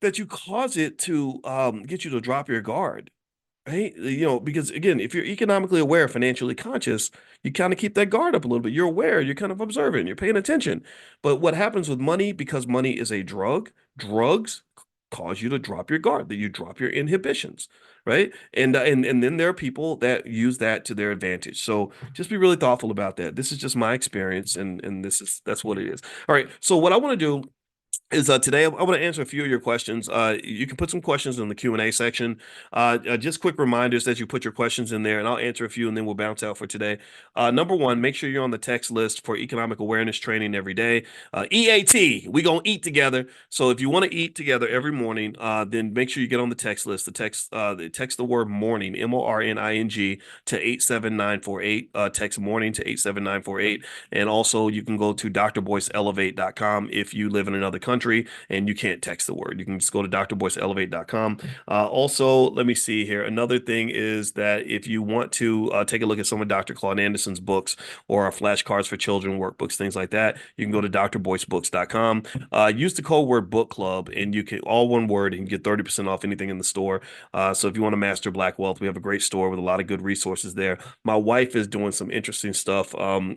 that you cause it to get you to drop your guard. Right? Because again, if you're economically aware, financially conscious, you kind of keep that guard up a little bit. You're aware, you're kind of observant, you're paying attention. But what happens with money, because money is a drug, drugs cause you to drop your guard, that you drop your inhibitions, right? And then there are people that use that to their advantage. So just be really thoughtful about that. This is just my experience, and that's what it is. All right. So what I want to do is today I want to answer a few of your questions. You can put some questions in the Q&A section. Just quick reminders that you put your questions in there, and I'll answer a few, and then we'll bounce out for today. Number one, make sure you're on the text list for economic awareness training every day. EAT, we gonna eat together. So if you want to eat together every morning, then make sure you get on the text list. Text the word morning, MORNING, to 87948. Text morning to 87948. And also you can go to drboyceelevate.com if you live in another country and you can't text the word. You can just go to drboyceelevate.com. Also, let me see here. Another thing is that if you want to take a look at some of Dr. Claude Anderson's books or our flashcards for children, workbooks, things like that, you can go to drboycebooks.com. Use the code word book club, and you can, all one word, and you get 30% off anything in the store. So if you want to master Black wealth, we have a great store with a lot of good resources there. My wife is doing some interesting stuff.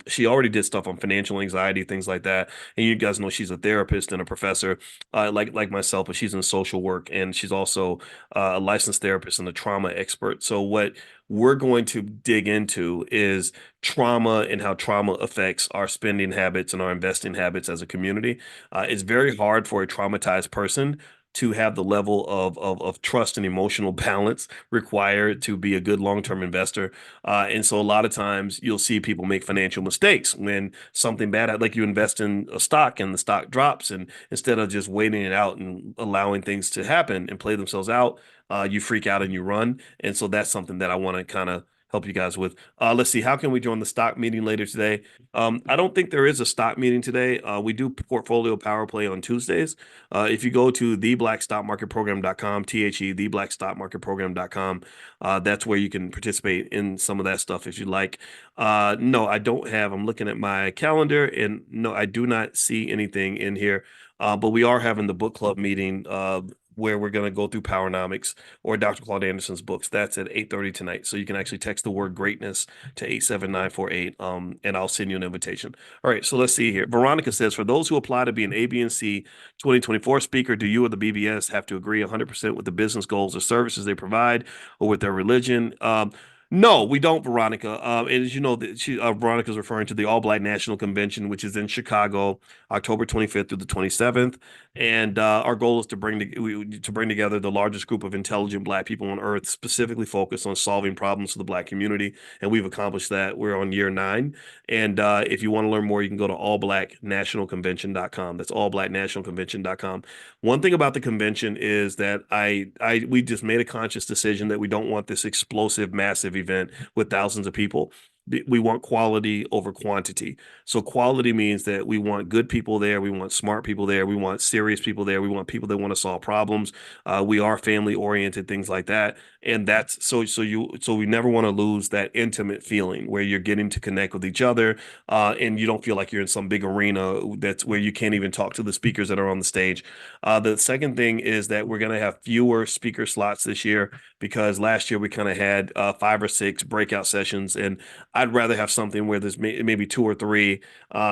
She already did stuff on financial anxiety, things like that. And you guys know she's a therapist and a professional professor, like myself, but she's in social work, and she's also a licensed therapist and a trauma expert. So what we're going to dig into is trauma and how trauma affects our spending habits and our investing habits as a community. It's very hard for a traumatized person to have the level of trust and emotional balance required to be a good long-term investor. And so a lot of times you'll see people make financial mistakes when something bad, like you invest in a stock and the stock drops, and instead of just waiting it out and allowing things to happen and play themselves out, you freak out and you run. And so that's something that I want to kind of help you guys with. Let's see, how can we join the stock meeting later today? I don't think there is a stock meeting today. We do portfolio power play on Tuesdays. If you go to theblackstockmarketprogram.com, theblackstockmarketprogram.com, that's where you can participate in some of that stuff if you like. No, I don't have, I'm looking at my calendar, and no, I do not see anything in here. But we are having the book club meeting where we're going to go through Powernomics or Dr. Claude Anderson's books. That's at 8:30 tonight. So you can actually text the word greatness to 87948, and I'll send you an invitation. All right, so let's see here. Veronica says, for those who apply to be an ABNC 2024 speaker, do you or the BBS have to agree 100% with the business goals or services they provide or with their religion? No, we don't, Veronica. And as you know, Veronica's referring to the All Black National Convention, which is in Chicago, October 25th through the 27th. And our goal is to bring together the largest group of intelligent Black people on Earth, specifically focused on solving problems for the Black community. And we've accomplished that. We're on year 9. And if you want to learn more, you can go to allblacknationalconvention.com. That's allblacknationalconvention.com. One thing about the convention is that we just made a conscious decision that we don't want this explosive, massive event with thousands of people. We want quality over quantity. So quality means that we want good people there. We want smart people there. We want serious people there. We want people that want to solve problems. We are family oriented, things like that. And that's so we never want to lose that intimate feeling where you're getting to connect with each other, and you don't feel like you're in some big arena that's where you can't even talk to the speakers that are on the stage. The second thing is that we're going to have fewer speaker slots this year because last year we kind of had 5 or 6 breakout sessions, and I'd rather have something where there's maybe 2 or 3,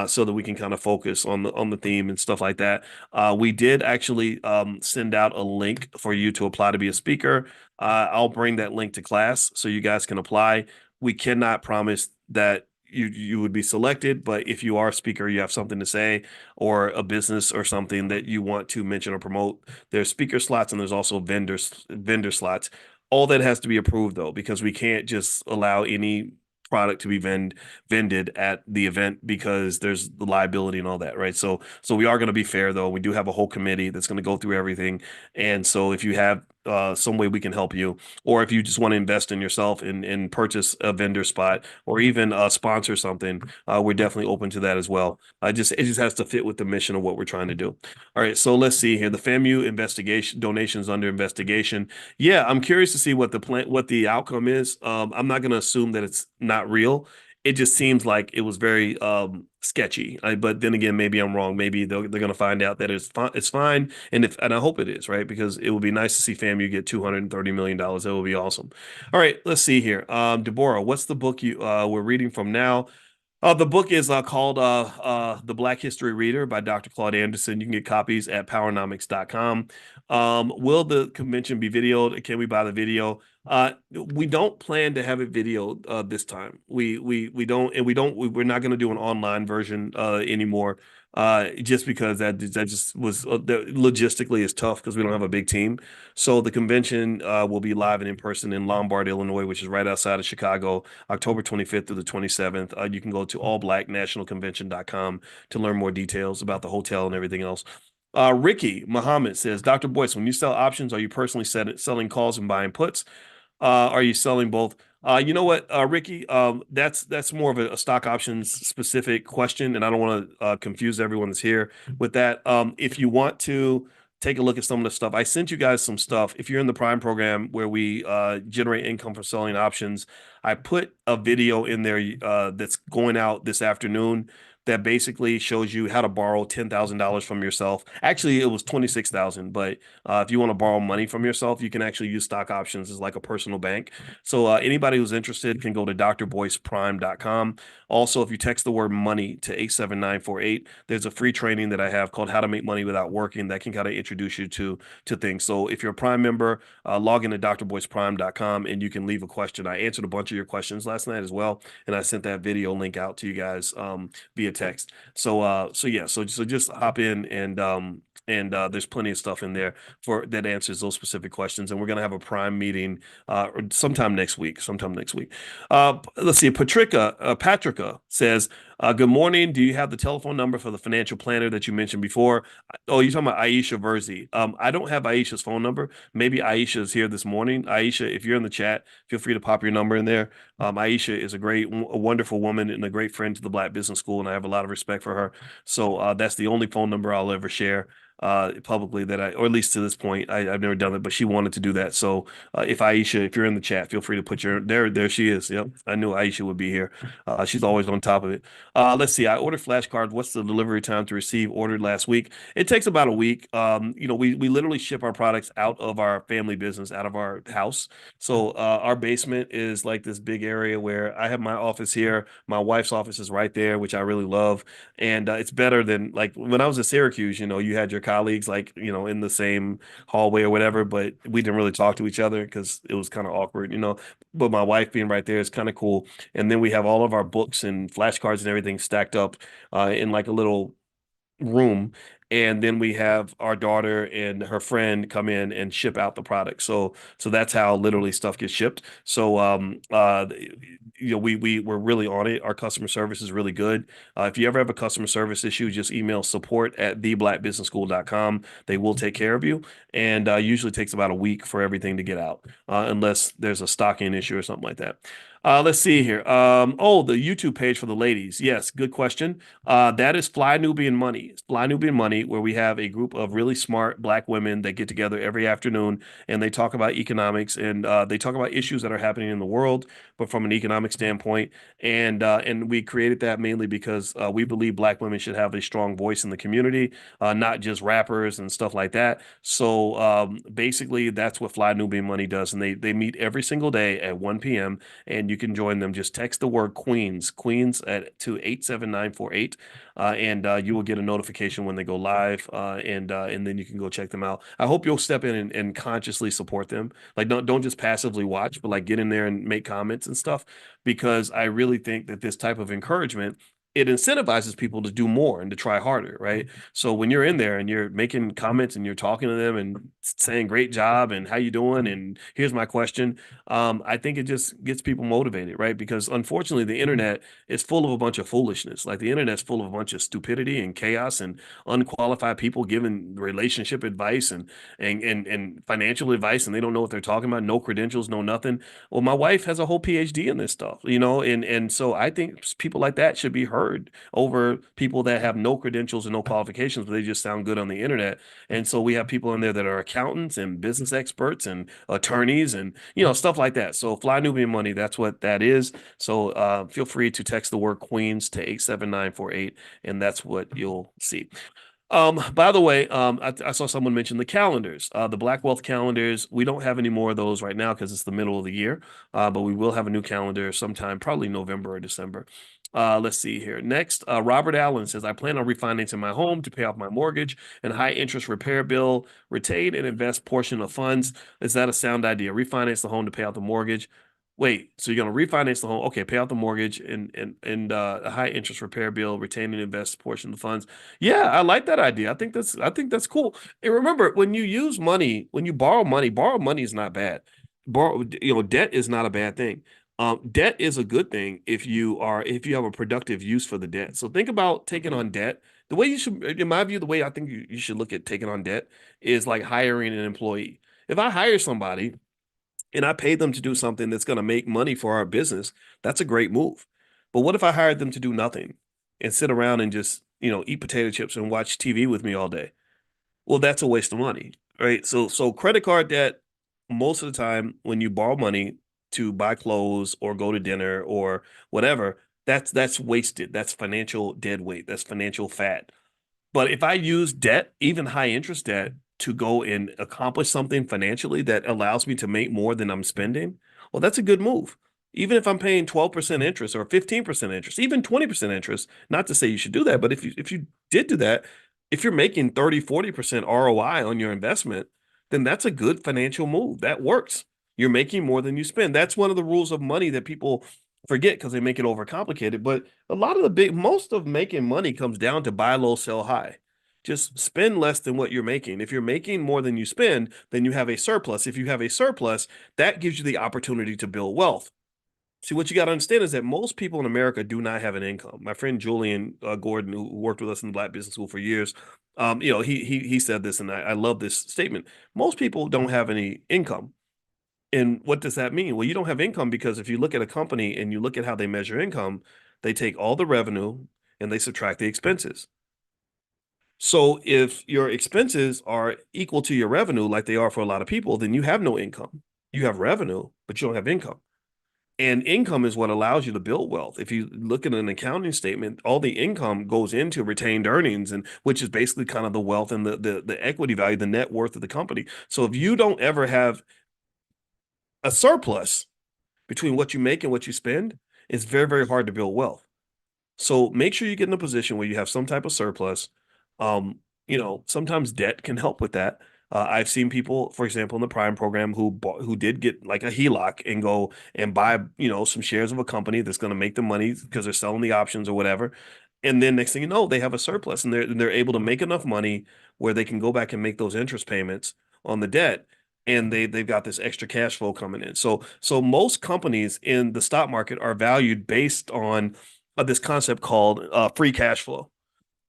so that we can kind of focus on the theme and stuff like that. We did actually send out a link for you to apply to be a speaker. I'll bring that link to class so you guys can apply. We cannot promise that you would be selected, but if you are a speaker, you have something to say, or a business or something that you want to mention or promote, there's speaker slots and there's also vendor slots. All that has to be approved though, because we can't just allow any product to be vended at the event because there's the liability and all that, right? So we are going to be fair though. We do have a whole committee that's going to go through everything. And so if you have some way we can help you, or if you just want to invest in yourself and purchase a vendor spot or even sponsor something, we're definitely open to that as well. It just has to fit with the mission of what we're trying to do. All right, so let's see here. The FAMU investigation donations under investigation. Yeah, I'm curious to see what the outcome is. I'm not going to assume that it's not real. It just seems like it was very sketchy. But then again, maybe I'm wrong. Maybe they're going to find out that it's fine, and I hope it is, right? Because it would be nice to see FAMU get $230 million. That would be awesome. All right, let's see here. Deborah, what's the book we're reading from now? The book is called The Black History Reader by Dr. Claude Anderson. You can get copies at powernomics.com. Will the convention be videoed? Can we buy the video? We don't plan to have it videoed this time. We're not going to do an online version anymore. Just because that just was that logistically is tough because we don't have a big team. So the convention will be live and in person in Lombard, Illinois, which is right outside of Chicago, October 25th through the 27th. You can go to allblacknationalconvention.com to learn more details about the hotel and everything else. Ricky Muhammad says, Dr. Boyce, when you sell options, are you personally selling calls and buying puts? Are you selling both? You know what, Ricky? That's more of a stock options specific question, and I don't want to confuse everyone that's here with that. If you want to take a look at some of the stuff, I sent you guys some stuff. If you're in the Prime program where we generate income from selling options, I put a video in there that's going out this afternoon that basically shows you how to borrow $10,000 from yourself. Actually, it was 26,000, but if you want to borrow money from yourself, you can actually use stock options as like a personal bank. So anybody who's interested can go to drboyceprime.com. Also, if you text the word money to 87948, there's a free training that I have called How to Make Money Without Working that can kind of introduce you to things. So if you're a Prime member, log into drboyceprime.com and you can leave a question. I answered a bunch of your questions last night as well, and I sent that video link out to you guys via text. So just hop in and there's plenty of stuff in there for that answers those specific questions. And we're gonna have a Prime meeting sometime next week. Let's see. Patricia says, "Good morning. Do you have the telephone number for the financial planner that you mentioned before?" Oh, you're talking about Aisha Verzi. I don't have Aisha's phone number. Maybe Aisha is here this morning. Aisha, if you're in the chat, feel free to pop your number in there. Aisha is a wonderful woman and a great friend to the Black Business School, and I have a lot of respect for her. So that's the only phone number I'll ever share publicly or at least to this point, I've never done it, but she wanted to do that. So if you're in the chat, feel free to put there she is. Yep. I knew Aisha would be here. She's always on top of it. Let's see. I ordered flashcards. What's the delivery time to receive? Ordered last week. It takes about a week. We literally ship our products out of our family business, out of our house. So our basement is like this big area where I have my office here. My wife's office is right there, which I really love. And it's better than like when I was at Syracuse, you had your colleagues like, in the same hallway or whatever, but we didn't really talk to each other because it was kind of awkward. But my wife being right there is kind of cool. And then we have all of our books and flashcards and everything stacked up in like a little room, and then we have our daughter and her friend come in and ship out the product. So that's how literally stuff gets shipped. So we're really on it. Our customer service is really good. If you ever have a customer service issue, just email support@theblackbusinessschool.com. They will take care of you, and usually takes about a week for everything to get out, unless there's a stocking issue or something like that. Let's see here. The YouTube page for the ladies. Yes, good question. That is Fly Nubian Money. Fly Nubian Money, where we have a group of really smart Black women that get together every afternoon and they talk about economics and they talk about issues that are happening in the world, but from an economic standpoint. And we created that mainly because we believe Black women should have a strong voice in the community, not just rappers and stuff like that. So basically, that's what Fly Nubian Money does, and they meet every single day at 1 p.m. and you can join them. Just text the word Queens to 87948, and you will get a notification when they go live, and then you can go check them out. I hope you'll step in and consciously support them. Like don't just passively watch, but like get in there and make comments and stuff, because I really think that this type of encouragement, it incentivizes people to do more and to try harder, right? So when you're in there and you're making comments and you're talking to them and saying great job and how you doing and here's my question, I think it just gets people motivated, right? Because unfortunately, the internet is full of a bunch of foolishness. Like the internet's full of a bunch of stupidity and chaos and unqualified people giving relationship advice and financial advice, and they don't know what they're talking about. No credentials, no nothing. Well, my wife has a whole PhD in this stuff, and so I think people like that should be heard over people that have no credentials and no qualifications, but they just sound good on the internet. And so we have people in there that are accountants and business experts and attorneys and stuff like that. So Fly Nubian Money, that's what that is. So feel free to text the word Queens to 87948, and that's what you'll see. By the way, I saw someone mention the calendars, the Black Wealth calendars. We don't have any more of those right now because it's the middle of the year, but we will have a new calendar sometime, probably November or December. Let's see here. Next, Robert Allen says, I plan on refinancing my home to pay off my mortgage and high interest repair bill, retain and invest portion of funds. Is that a sound idea? Refinance the home to pay out the mortgage. Wait, so you're going to refinance the home? Okay, pay out the mortgage and a high interest repair bill, retain and invest portion of the funds. Yeah, I like that idea. I think that's cool. And remember, when you use money, when you borrow money is not bad. Debt is not a bad thing. Debt is a good thing if you have a productive use for the debt. So think about taking on debt. The way you should, in my view, the way I think you should look at taking on debt is like hiring an employee. If I hire somebody and I pay them to do something that's going to make money for our business, that's a great move. But what if I hired them to do nothing and sit around and just, eat potato chips and watch TV with me all day? Well, that's a waste of money, right? So credit card debt, most of the time when you borrow money to buy clothes or go to dinner or whatever, That's wasted. That's financial dead weight. That's financial fat. But if I use debt, even high interest debt, to go and accomplish something financially that allows me to make more than I'm spending, well, that's a good move. Even if I'm paying 12% interest or 15% interest, even 20% interest, not to say you should do that, but if you did do that, if you're making 30, 40% ROI on your investment, then that's a good financial move. That works. You're making more than you spend. That's one of the rules of money that people forget because they make it overcomplicated. But a lot of most of making money comes down to buy low, sell high. Just spend less than what you're making. If you're making more than you spend, then you have a surplus. If you have a surplus, that gives you the opportunity to build wealth. See, what you got to understand is that most people in America do not have an income. My friend Julian Gordon, who worked with us in the Black Business School for years, he said this, and I love this statement. Most people don't have any income. And what does that mean? Well, you don't have income because if you look at a company and you look at how they measure income, they take all the revenue and they subtract the expenses. So if your expenses are equal to your revenue, like they are for a lot of people, then you have no income. You have revenue, but you don't have income. And income is what allows you to build wealth. If you look at an accounting statement, all the income goes into retained earnings, and which is basically kind of the wealth and the equity value, the net worth of the company. So if you don't ever have a surplus between what you make and what you spend, it's very, very hard to build wealth. So make sure you get in a position where you have some type of surplus. Sometimes debt can help with that. I've seen people, for example, in the Prime program who did get like a HELOC and go and buy, some shares of a company that's going to make them money because they're selling the options or whatever. And then next thing you know, they have a surplus and they're able to make enough money where they can go back and make those interest payments on the debt. And they've got this extra cash flow coming in. So most companies in the stock market are valued based on this concept called free cash flow.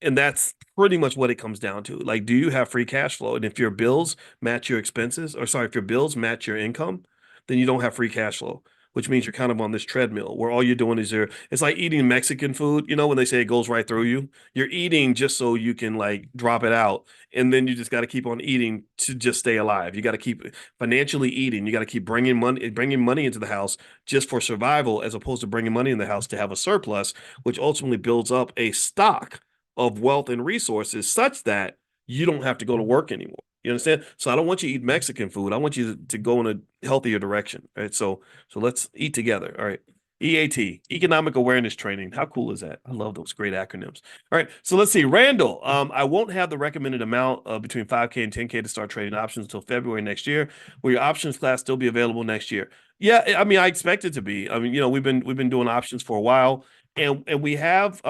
And that's pretty much what it comes down to. Like, do you have free cash flow? And if your bills match your expenses, or sorry, if your bills match your income, then you don't have free cash flow, which means you're kind of on this treadmill where all you're doing is it's like eating Mexican food, when they say it goes right through you, you're eating just so you can like drop it out. And then you just got to keep on eating to just stay alive. You got to keep financially eating. You got to keep bringing money into the house just for survival, as opposed to bringing money in the house to have a surplus, which ultimately builds up a stock of wealth and resources such that you don't have to go to work anymore. You understand? So I don't want you to eat Mexican food. I want you to go in a healthier direction. Right. So let's eat together. All right. EAT, Economic Awareness Training. How cool is that? I love those great acronyms. All right. So let's see. Randall, I won't have the recommended amount between 5K and 10K to start trading options until February next year. Will your options class still be available next year? Yeah, I mean, I expect it to be. I mean, we've been doing options for a while, and we have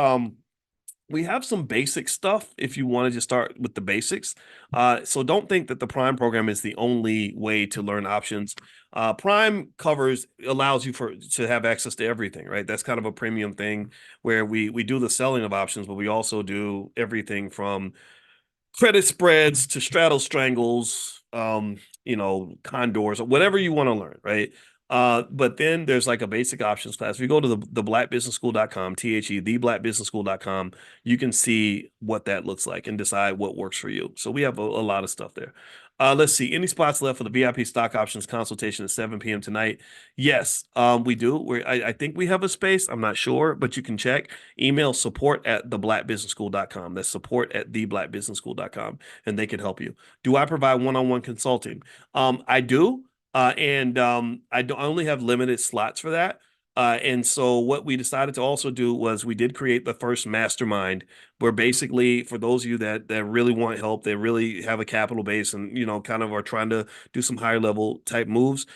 some basic stuff if you want to just start with the basics. So don't think that the Prime program is the only way to learn options. Prime allows you to have access to everything, right? That's kind of a premium thing where we do the selling of options, but we also do everything from credit spreads to straddle strangles, condors, or whatever you want to learn, right? But then there's like a basic options class. If you go to the blackbusinessschool.com, theblackbusinessschool.com, you can see what that looks like and decide what works for you. So we have a lot of stuff there. Let's see. Any spots left for the VIP stock options consultation at 7 p.m. tonight? Yes, we do. I think we have a space. I'm not sure, but you can check. Email support@theblackbusinessschool.com. That's support@theblackbusinessschool.com, and they can help you. Do I provide one-on-one consulting? I do. I only have limited slots for that. And so what we decided to also do was we did create the first mastermind where basically for those of you that really want help, they really have a capital base and, kind of are trying to do some higher level type moves,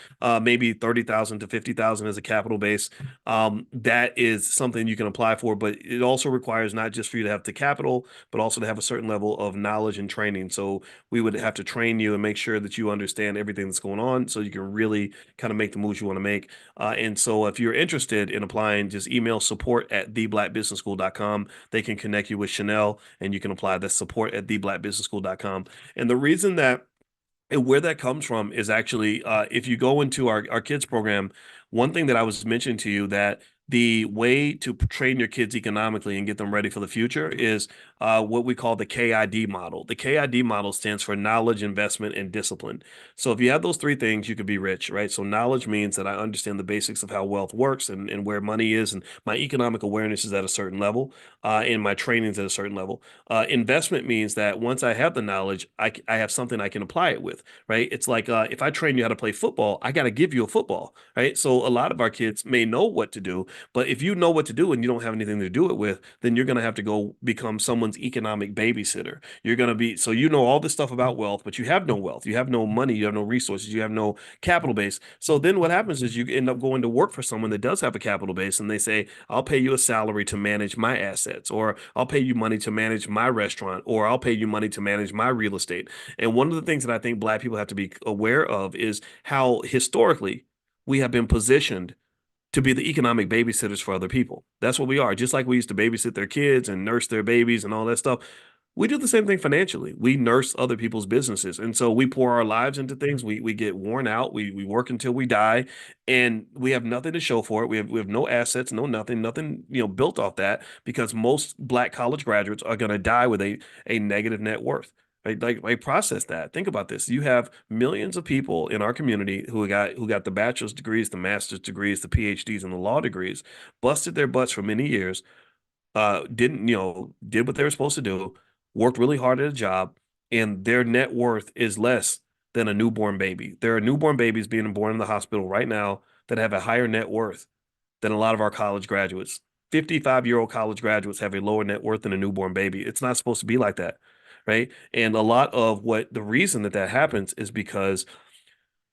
maybe 30,000 to 50,000 as a capital base. That is something you can apply for, but it also requires not just for you to have the capital, but also to have a certain level of knowledge and training. So we would have to train you and make sure that you understand everything that's going on so you can really kind of make the moves you want to make. And so if you're interested in applying, just email support@theblackbusinessschool.com. They can connect you with Chanel and you can apply. That's support@theblackbusinessschool.com. And the reason that and where that comes from is actually if you go into our kids program, one thing that I was mentioning to you that the way to train your kids economically and get them ready for the future is what we call the KID model. The KID model stands for knowledge, investment, and discipline. So if you have those three things, you could be rich, right? So knowledge means that I understand the basics of how wealth works and where money is, and my economic awareness is at a certain level, and my training is at a certain level. Investment means that once I have the knowledge, I have something I can apply it with, right? It's like if I train you how to play football, I got to give you a football, right? So a lot of our kids may know what to do, but if you know what to do and you don't have anything to do it with, then you're going to have to go become someone's economic babysitter. You're going to be, so you know all this stuff about wealth, but you have no wealth, you have no money, you have no resources, you have no capital base. So then what happens is you end up going to work for someone that does have a capital base, and they say, I'll pay you a salary to manage my assets, or I'll pay you money to manage my restaurant, or I'll pay you money to manage my real estate. And one of the things that I think Black people have to be aware of is how historically we have been positioned to be the economic babysitters for other people. That's what we are. Just like we used to babysit their kids and nurse their babies and all that stuff, we do the same thing financially. We nurse other people's businesses. And so we pour our lives into things. We get worn out. We work until we die, and we have nothing to show for it. We have no assets, no nothing, built off that, because most Black college graduates are going to die with a negative net worth. Right? Like process that. Think about this. You have millions of people in our community who got the bachelor's degrees, the master's degrees, the PhDs, and the law degrees, busted their butts for many years, didn't, did what they were supposed to do, worked really hard at a job, and their net worth is less than a newborn baby. There are newborn babies being born in the hospital right now that have a higher net worth than a lot of our college graduates. 55-year-old college graduates have a lower net worth than a newborn baby. It's not supposed to be like that, right? And a lot of what the reason that happens is because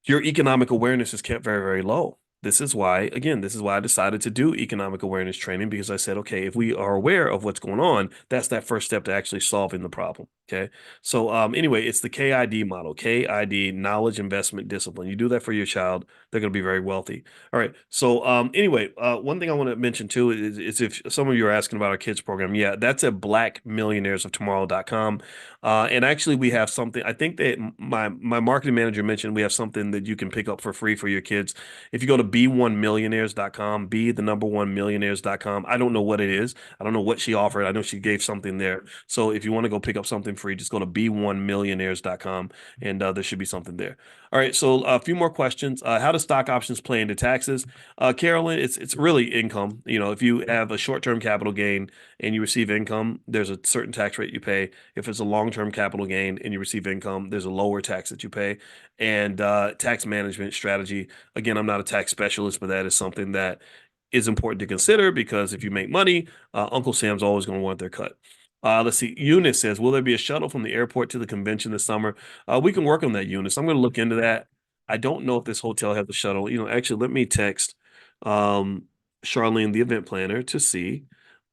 your economic awareness is kept very, very low. This is why I decided to do economic awareness training, because I said, okay, if we are aware of what's going on, that's that first step to actually solving the problem. Okay. So anyway, it's the KID model, KID, knowledge, investment, discipline. You do that for your child, they're going to be very wealthy. All right. So anyway, one thing I want to mention too is if some of you are asking about our kids program, yeah, that's at blackmillionairesoftomorrow.com. And actually we have something, I think that my marketing manager mentioned we have something that you can pick up for free for your kids. If you go to b1millionaires.com, be the number one millionaires.com. I don't know what it is. I don't know what she offered. I know she gave something there. So if you want to go pick up something free, just go to b1millionaires.com, and there should be something there. All right. So a few more questions. How do stock options play into taxes? Carolyn, it's really income. If you have a short-term capital gain and you receive income, there's a certain tax rate you pay. If it's a long-term capital gain and you receive income, there's a lower tax that you pay. And tax management strategy. Again, I'm not a tax specialist, but that is something that is important to consider, because if you make money, Uncle Sam's always going to want their cut. Let's see. Eunice says, will there be a shuttle from the airport to the convention this summer? We can work on that, Eunice. I'm going to look into that. I don't know if this hotel has a shuttle. Actually, let me text um, Charlene, the event planner, to see.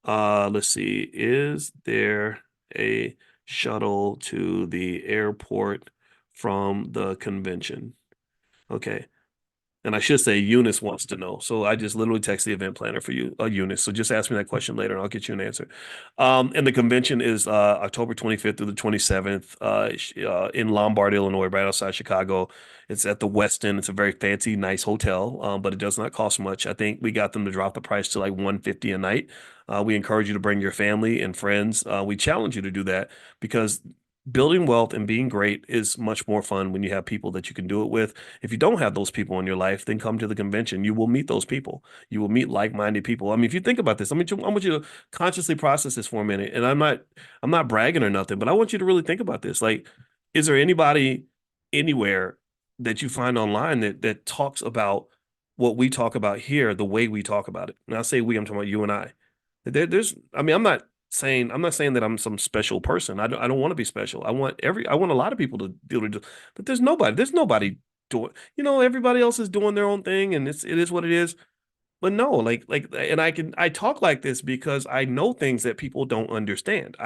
Let's see. Is there a shuttle to the airport from the convention? Okay. And I should say Eunice wants to know. So I just literally text the event planner for you, Eunice. So just ask me that question later and I'll get you an answer. And the convention is October 25th through the 27th in Lombard, Illinois, right outside Chicago. It's at the Westin. It's a very fancy, nice hotel, but it does not cost much. I think we got them to drop the price to like $150 a night. We encourage you to bring your family and friends. We challenge you to do that, because building wealth and being great is much more fun when you have people that you can do it with. If you don't have those people in your life, then come to the convention. You will meet those people. You will meet like-minded people. I mean, if you think about this, I want you to consciously process this for a minute. And I'm not bragging or nothing, but I want you to really think about this. Like, is there anybody anywhere that you find online that talks about what we talk about here, the way we talk about it? And I say we, I'm talking about you and I. I mean, I'm not saying that I'm some special person. I don't want to be special. I want a lot of people to be able to do, but there's nobody doing, everybody else is doing their own thing, and it is what it is. But no, and I talk like this because I know things that people don't understand.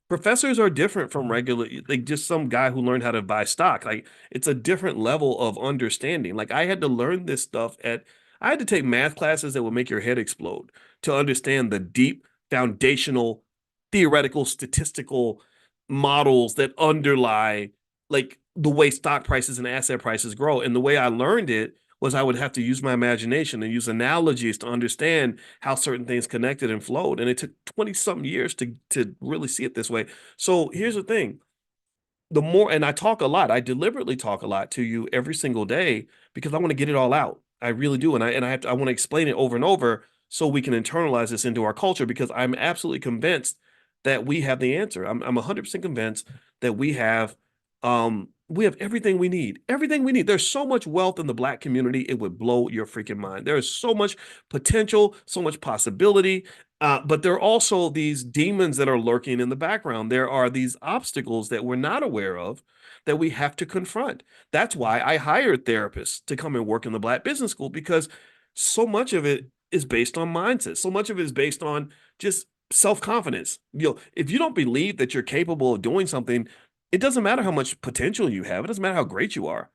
Professors are different from regular, like just some guy who learned how to buy stock. Like, it's a different level of understanding. Like, I had to learn this stuff I had to take math classes that would make your head explode to understand the deep foundational theoretical statistical models that underlie like the way stock prices and asset prices grow. And the way I learned it was I would have to use my imagination and use analogies to understand how certain things connected and flowed. And it took 20 something years to really see it this way. So here's the thing. The more, and I talk a lot, I deliberately talk a lot to you every single day because I want to get it all out. I really do. I want to explain it over and over so we can internalize this into our culture because I'm absolutely convinced that we have the answer. I'm 100% convinced that we have everything we need. Everything we need. There's so much wealth in the Black community, it would blow your freaking mind. There is so much potential, so much possibility. But there are also these demons that are lurking in the background. There are these obstacles that we're not aware of that we have to confront. That's why I hired therapists to come and work in the Black Business School because so much of it is based on mindset. So much of it is based on just self-confidence. If you don't believe that you're capable of doing something, it doesn't matter how much potential you have. It doesn't matter how great you are.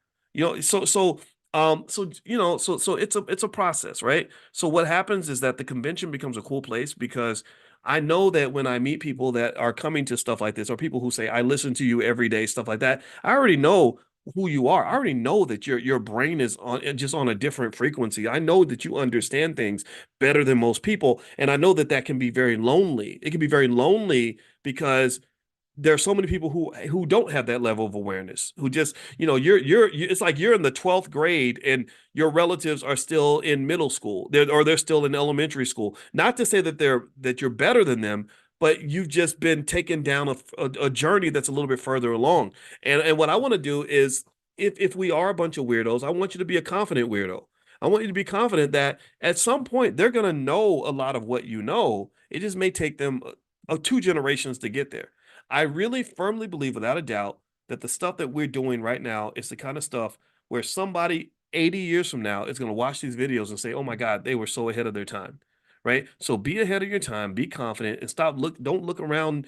So it's a process, right? So what happens is that the convention becomes a cool place because I know that when I meet people that are coming to stuff like this, or people who say, I listen to you every day, stuff like that, I already know who you are. I already know that your brain is on a different frequency. I know that you understand things better than most people. And I know that that can be very lonely. It can be very lonely because there are so many people who don't have that level of awareness, who just, it's like you're in the 12th grade and your relatives are still in middle school, they're still in elementary school. Not to say that you're better than them, but you've just been taken down a journey that's a little bit further along. And what I want to do is, if we are a bunch of weirdos, I want you to be a confident weirdo. I want you to be confident that at some point they're going to know a lot of what you know. It just may take them two generations to get there. I really firmly believe, without a doubt, that the stuff that we're doing right now is the kind of stuff where somebody 80 years from now is going to watch these videos and say, "Oh my God, they were so ahead of their time." Right? So be ahead of your time, be confident, and don't look around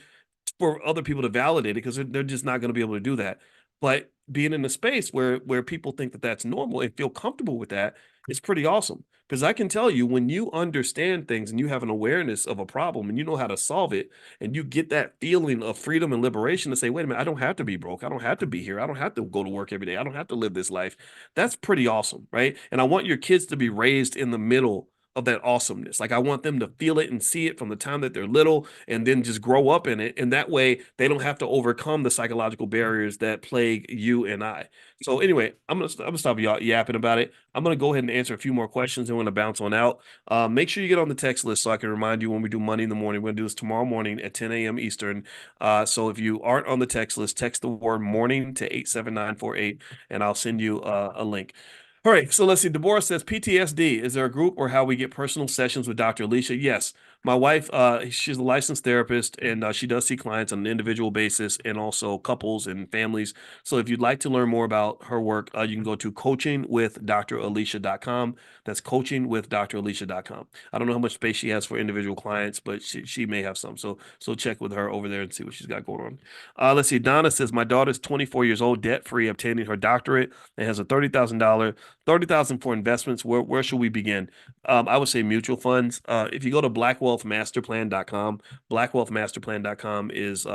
for other people to validate it because they're just not going to be able to do that. But being in a space where people think that that's normal and feel comfortable with that is pretty awesome. Because I can tell you, when you understand things and you have an awareness of a problem and you know how to solve it, and you get that feeling of freedom and liberation to say, wait a minute, I don't have to be broke. I don't have to be here. I don't have to go to work every day. I don't have to live this life. That's pretty awesome, right? And I want your kids to be raised in the middle of that awesomeness. Like I want them to feel it and see it from the time that they're little and then just grow up in it. And that way they don't have to overcome the psychological barriers that plague you and I. So anyway, I'm gonna stop y'all yapping about it. I'm gonna go ahead and answer a few more questions and we're gonna bounce on out. Make sure you get on the text list so I can remind you when we do Money in the morning. We're gonna do this tomorrow morning at 10 a.m. Eastern. So if you aren't on the text list, text the word morning to 87948 and I'll send you a link. All right, so let's see. Deborah says PTSD. Is there a group or how we get personal sessions with Dr. Alicia? Yes. My wife, she's a licensed therapist and she does see clients on an individual basis and also couples and families. So if you'd like to learn more about her work, you can go to coachingwithdralicia.com. That's coachingwithdralicia.com. I don't know how much space she has for individual clients, but she may have some. So check with her over there and see what she's got going on. Let's see. Donna says, my daughter's 24 years old, debt-free, obtaining her doctorate and has a $30,000 for investments. Where should we begin? I would say mutual funds. If you go to blackwealthmasterplan.com, blackwealthmasterplan.com is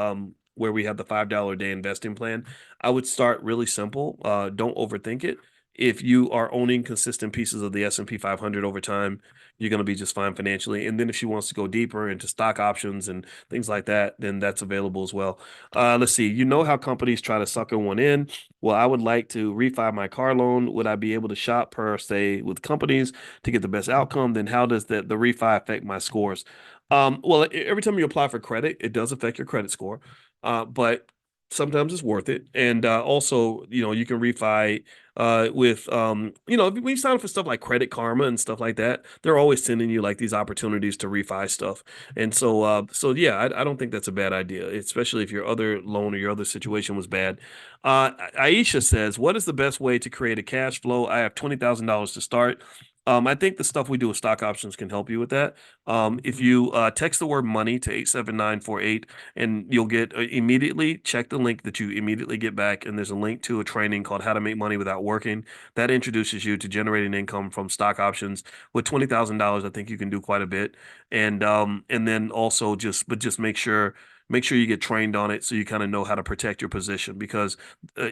where we have the $5 a day investing plan. I would start really simple. Don't overthink it. If you are owning consistent pieces of the S&P 500 over time, you're going to be just fine financially. And then if she wants to go deeper into stock options and things like that, then that's available as well. Let's see. You know how companies try to sucker one in. Well, I would like to refi my car loan. Would I be able to shop per se with companies to get the best outcome? Then how does the refi affect my scores? Well, every time you apply for credit, it does affect your credit score. But sometimes it's worth it. And also, you can refi with when you sign up for stuff like Credit Karma and stuff like that, they're always sending you like these opportunities to refi stuff. And so yeah, I don't think that's a bad idea, especially if your other loan or your other situation was bad. Aisha says, what is the best way to create a cash flow? I have $20,000 to start. I think the stuff we do with stock options can help you with that. If you text the word money to 87948 and you'll get immediately check the link that you immediately get back. And there's a link to a training called How to Make Money Without Working. That introduces you to generating income from stock options. With $20,000, I think you can do quite a bit. And then also just make sure make sure you get trained on it so you kind of know how to protect your position because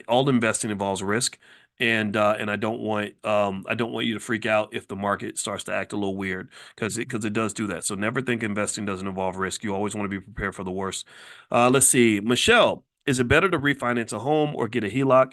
all investing involves risk. And I don't want you to freak out if the market starts to act a little weird because it does do that. So never think investing doesn't involve risk. You always want to be prepared for the worst. Let's see, Michelle, is it better to refinance a home or get a HELOC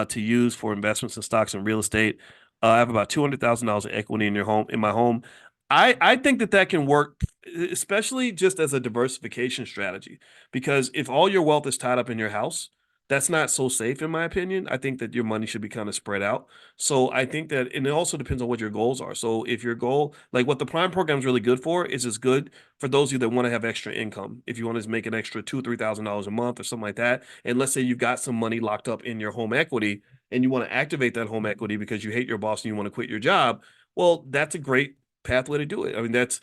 to use for investments in stocks and real estate? I have about $200,000 of equity in my home. I think that can work, especially just as a diversification strategy, because if all your wealth is tied up in your house, that's not so safe, in my opinion. I think that your money should be kind of spread out. So I think that, and it also depends on what your goals are. So if your goal, like what the Prime program is really good for, is it's good for those of you that want to have extra income. If you want to make an extra $2, $3,000 a month or something like that, and let's say you've got some money locked up in your home equity, and you want to activate that home equity because you hate your boss and you want to quit your job, well, that's a great pathway to do it. I mean, it's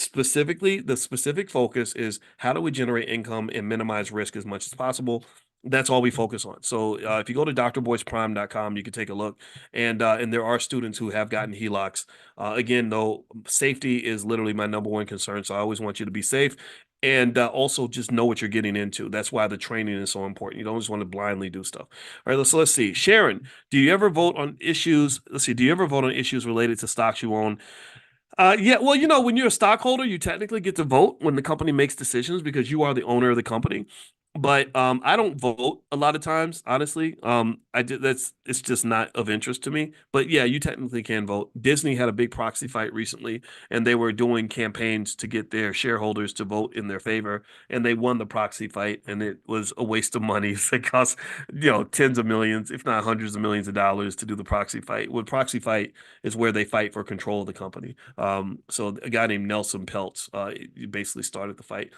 specifically the specific focus is how do we generate income and minimize risk as much as possible. That's all we focus on. So if you go to drboyceprime.com, you can take a look, and there are students who have gotten HELOCs. Again, though, safety is literally my number one concern. So I always want you to be safe. And also just know what you're getting into. That's why the training is so important. You don't just want to blindly do stuff. All right, let's see. Sharon, do you ever vote on issues? Let's see. Do you ever vote on issues related to stocks you own? Yeah, well, when you're a stockholder, you technically get to vote when the company makes decisions because you are the owner of the company. But I don't vote a lot of times, honestly. I did that's it's just not of interest to me. But yeah, you technically can vote. Disney had a big proxy fight recently, and they were doing campaigns to get their shareholders to vote in their favor, and they won the proxy fight, and it was a waste of money. It cost, tens of millions, if not hundreds of millions of dollars to do the proxy fight. What proxy fight is where they fight for control of the company. So a guy named Nelson Peltz, basically started the fight.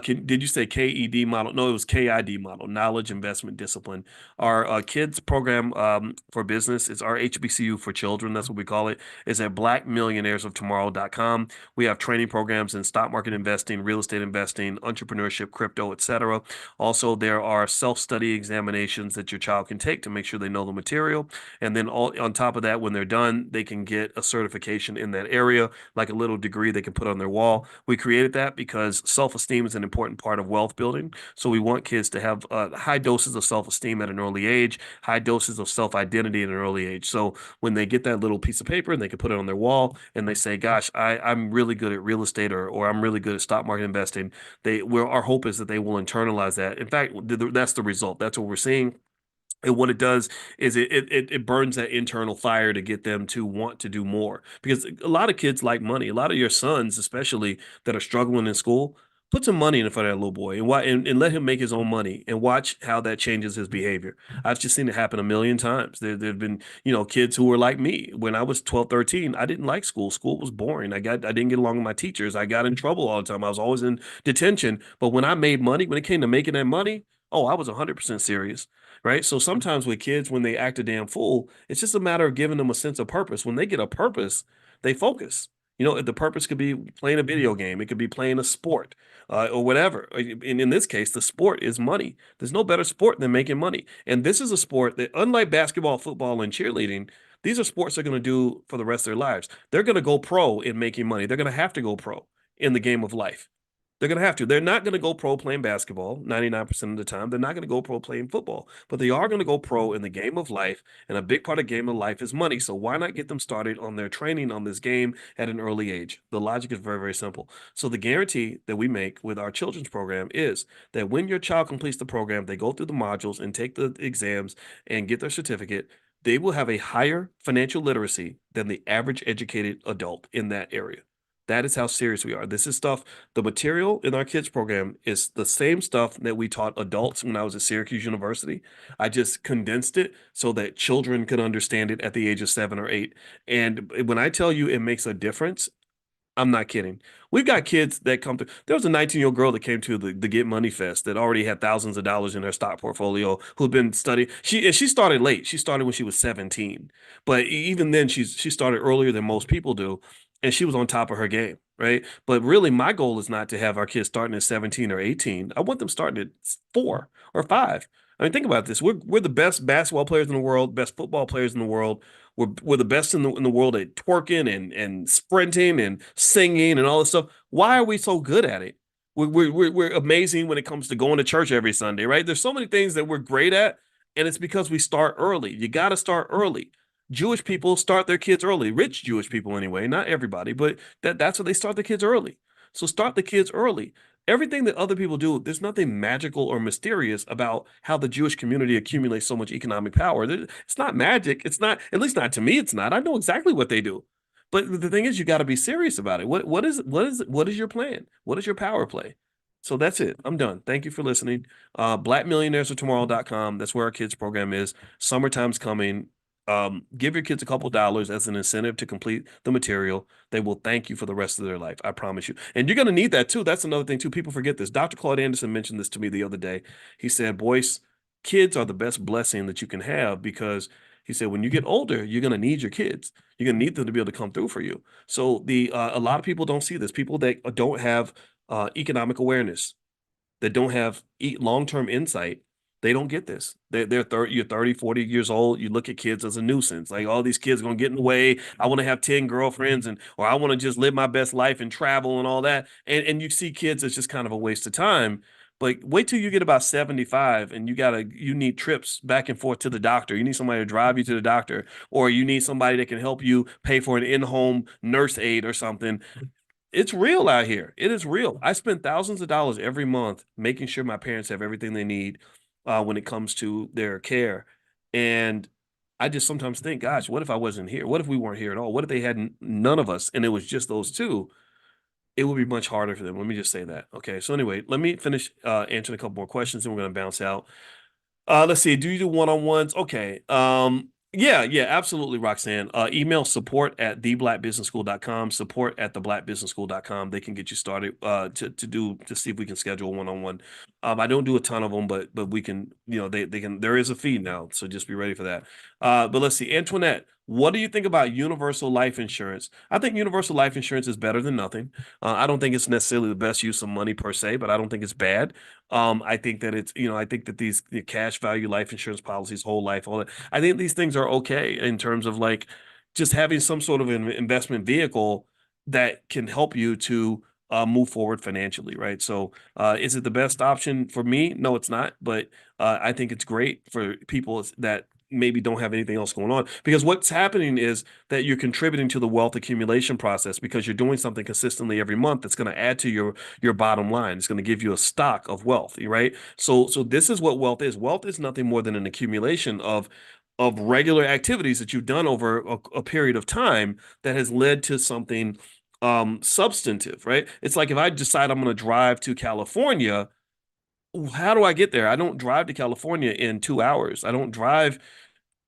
Did you say KED model? No, it was KID model, knowledge, investment, discipline. Our kids program for business is our HBCU for children. That's what we call it. Is at blackmillionairesoftomorrow.com. We have training programs in stock market investing, real estate investing, entrepreneurship, crypto, etc. Also, there are self-study examinations that your child can take to make sure they know the material. And then on top of that, when they're done, they can get a certification in that area, like a little degree they can put on their wall. We created that because self-esteem is an important part of wealth building. So we want kids to have high doses of self-esteem at an early age, high doses of self-identity at an early age. So when they get that little piece of paper and they can put it on their wall and they say, gosh, I'm really good at real estate or I'm really good at stock market investing, our hope is that they will internalize that. In fact, that's the result. That's what we're seeing. And what it does is it burns that internal fire to get them to want to do more. Because a lot of kids like money. A lot of your sons, especially that are struggling in school, put some money in front of that little boy and let him make his own money and watch how that changes his behavior. I've just seen it happen a million times. There've been, kids who were like me. When I was 12, 13, I didn't like school. School was boring. I didn't get along with my teachers. I got in trouble all the time. I was always in detention. But when I made money, when it came to making that money, oh, I was 100% serious. Right. So sometimes with kids, when they act a damn fool, it's just a matter of giving them a sense of purpose. When they get a purpose, they focus. The purpose could be playing a video game. It could be playing a sport or whatever. And in this case, the sport is money. There's no better sport than making money. And this is a sport that, unlike basketball, football, and cheerleading, these are sports they're going to do for the rest of their lives. They're going to go pro in making money. They're going to have to go pro in the game of life. They're going to have to. They're not going to go pro playing basketball 99% of the time. They're not going to go pro playing football, but they are going to go pro in the game of life. And a big part of game of life is money. So why not get them started on their training on this game at an early age? The logic is very, very simple. So the guarantee that we make with our children's program is that when your child completes the program, they go through the modules and take the exams and get their certificate, they will have a higher financial literacy than the average educated adult in that area. That is how serious we are. This is stuff, the material in our kids program is the same stuff that we taught adults when I was at Syracuse University. I just condensed it so that children could understand it at the age of 7 or 8. And when I tell you it makes a difference, I'm not kidding. We've got kids that come through. There was a 19-year-old girl that came to the Get Money Fest that already had thousands of dollars in her stock portfolio who'd been studying. She started late. She started when she was 17. But even then, she started earlier than most people do. And she was on top of her game, right? But really, my goal is not to have our kids starting at 17 or 18. I want them starting at 4 or 5. I mean, think about this. We're the best basketball players in the world, best football players in the world. We're the best in the world at twerking and sprinting and singing and all this stuff. Why are we so good at it? We're amazing when it comes to going to church every Sunday, right? There's so many things that we're great at, and it's because we start early. You got to start early. Jewish people start their kids early. Rich Jewish people, anyway, not everybody, but that's what they start their kids early. So start the kids early. Everything that other people do, there's nothing magical or mysterious about how the Jewish community accumulates so much economic power. It's not magic. It's not, at least not to me, it's not. I know exactly what they do. But the thing is, you got to be serious about it. What is your plan? What is your power play? So that's it. I'm done. Thank you for listening. Blackmillionairesoftomorrow.com. That's where our kids program is. Summertime's coming. Give your kids a couple dollars as an incentive to complete the material. They will thank you for the rest of their life. I promise you. And you're going to need that too. That's another thing too. People forget this. Dr. Claude Anderson mentioned this to me the other day. He said, Boyce, kids are the best blessing that you can have because he said, when you get older, you're going to need your kids. You're going to need them to be able to come through for you. So a lot of people don't see this. People that don't have economic awareness, that don't have long-term insight, they don't get this. You're 30, 40 years old. You look at kids as a nuisance. Like all these kids are going to get in the way. I want to have 10 girlfriends or I want to just live my best life and travel and all that. And you see kids as just kind of a waste of time. But wait till you get about 75 and you need trips back and forth to the doctor. You need somebody to drive you to the doctor, or you need somebody that can help you pay for an in-home nurse aide or something. It's real out here. It is real. I spend thousands of dollars every month making sure my parents have everything they need when it comes to their care. And I just sometimes think, gosh, what if I wasn't here? What if we weren't here at all? What if they had none of us and it was just those two? It would be much harder for them. Let me just say that. Okay. So anyway, let me finish answering a couple more questions and we're going to bounce out. Let's see. Do you do one-on-ones? Okay. Yeah, absolutely, Roxanne. Email support@theblackbusinessschool.com, support@theblackbusinessschool.com. They can get you started to see if we can schedule a one-on-one. I don't do a ton of them, but we can, they can, there is a fee now, so just be ready for that. But let's see, Antoinette, what do you think about universal life insurance? I think universal life insurance is better than nothing. I don't think it's necessarily the best use of money per se, but I don't think it's bad. I think that I think that the cash value life insurance policies, whole life, all that, I think these things are okay in terms of like just having some sort of an investment vehicle that can help you to move forward financially, right? So, is it the best option for me? No, it's not, but I think it's great for people that maybe don't have anything else going on, because what's happening is that you're contributing to the wealth accumulation process because you're doing something consistently every month that's going to add to your bottom line. It's going to give you a stock of wealth, right? So this is what wealth is. Wealth is nothing more than an accumulation of regular activities that you've done over a period of time that has led to something substantive, right? It's like if I decide I'm going to drive to California, how do I get there? I don't drive to California in 2 hours. I don't drive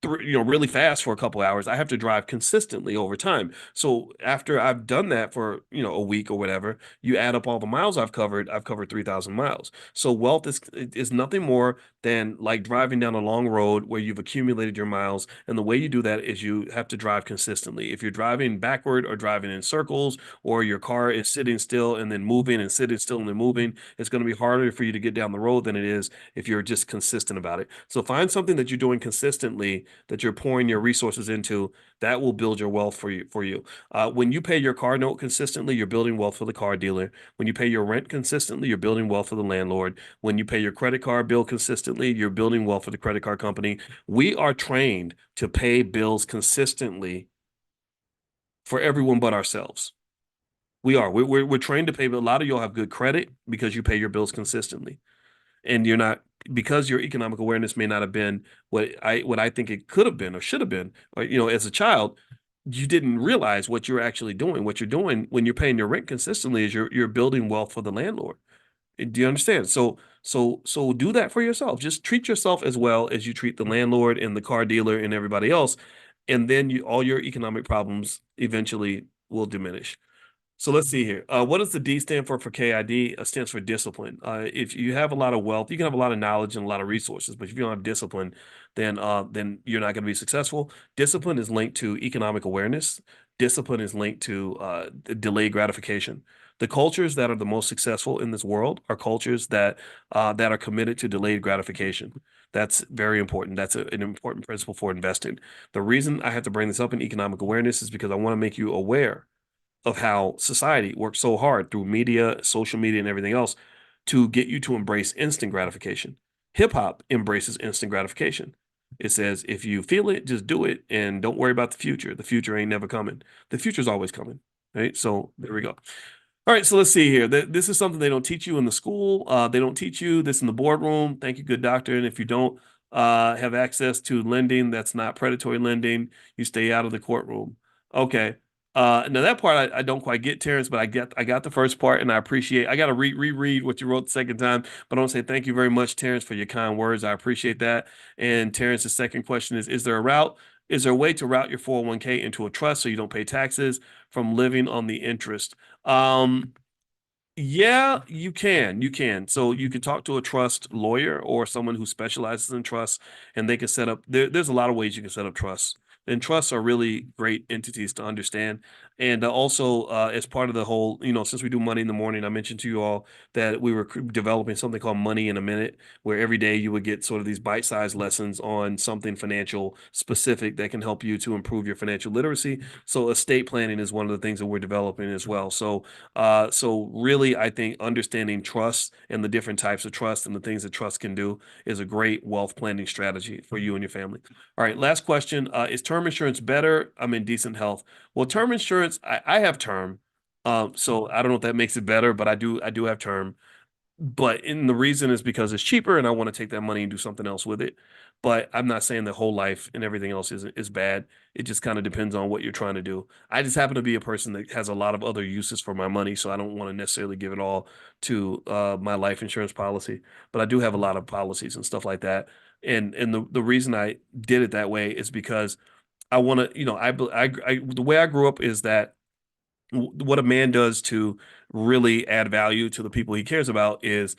really fast for a couple hours. I have to drive consistently over time. So after I've done that for, a week or whatever, you add up all the miles I've covered 3,000 miles. So wealth is nothing more than like driving down a long road where you've accumulated your miles. And the way you do that is you have to drive consistently. If you're driving backward or driving in circles, or your car is sitting still and then moving and sitting still and then moving, it's going to be harder for you to get down the road than it is if you're just consistent about it. So find something that you're doing consistently, that you're pouring your resources into, that will build your wealth for you. When you pay your car note consistently, you're building wealth for the car dealer. When you pay your rent consistently, you're building wealth for the landlord. When you pay your credit card bill consistently, you're building wealth for the credit card company. We are trained to pay bills consistently for everyone but ourselves. We are. We're trained to pay, but a lot of y'all have good credit because you pay your bills consistently, and you're not, because your economic awareness may not have been what I think it could have been or should have been, or as a child, you didn't realize what you're actually doing. What you're doing when you're paying your rent consistently is you're building wealth for the landlord. Do you understand? So do that for yourself. Just treat yourself as well as you treat the landlord and the car dealer and everybody else, and then all your economic problems eventually will diminish. So let's see here. What does the D stand for KID? It stands for discipline. If you have a lot of wealth, you can have a lot of knowledge and a lot of resources, but if you don't have discipline, then you're not going to be successful. Discipline is linked to economic awareness. Discipline is linked to delayed gratification. The cultures that are the most successful in this world are cultures that are committed to delayed gratification. That's very important. That's an important principle for investing. The reason I have to bring this up in economic awareness is because I want to make you aware of how society works so hard through media, social media, and everything else to get you to embrace instant gratification. Hip hop embraces instant gratification. It says, if you feel it, just do it and don't worry about the future. The future ain't never coming. The future's always coming. Right. So there we go. All right, so let's see here. This is something they don't teach you in the school. They don't teach you this in the boardroom. Thank you, good doctor. And if you don't have access to lending that's not predatory lending, you stay out of the courtroom. Okay. Now that part I don't quite get, Terrence, but I got the first part, and I appreciate. I got to reread what you wrote the second time, but I want to say thank you very much, Terrence, for your kind words. I appreciate that. And Terrence's second question is: there a route? Is there a way to route your 401k into a trust so you don't pay taxes from living on the interest? Um, yeah, you can. You can. So you can talk to a trust lawyer or someone who specializes in trusts, and they can set up there's a lot of ways you can set up trusts. And trusts are really great entities to understand. And also, as part of the whole, since we do Money in the Morning, I mentioned to you all that we were developing something called Money in a Minute, where every day you would get sort of these bite-sized lessons on something financial specific that can help you to improve your financial literacy. So estate planning is one of the things that we're developing as well. So really, I think understanding trust and the different types of trust and the things that trust can do is a great wealth planning strategy for you and your family. All right, last question. Is term insurance better? I'm in decent health. Well, term insurance, I have term. So I don't know if that makes it better, but I do have term. The reason is because it's cheaper and I want to take that money and do something else with it. But I'm not saying the whole life and everything else is bad. It just kind of depends on what you're trying to do. I just happen to be a person that has a lot of other uses for my money, so I don't want to necessarily give it all to my life insurance policy. But I do have a lot of policies and stuff like that. And the reason I did it that way is because I want to, the way I grew up is that what a man does to really add value to the people he cares about is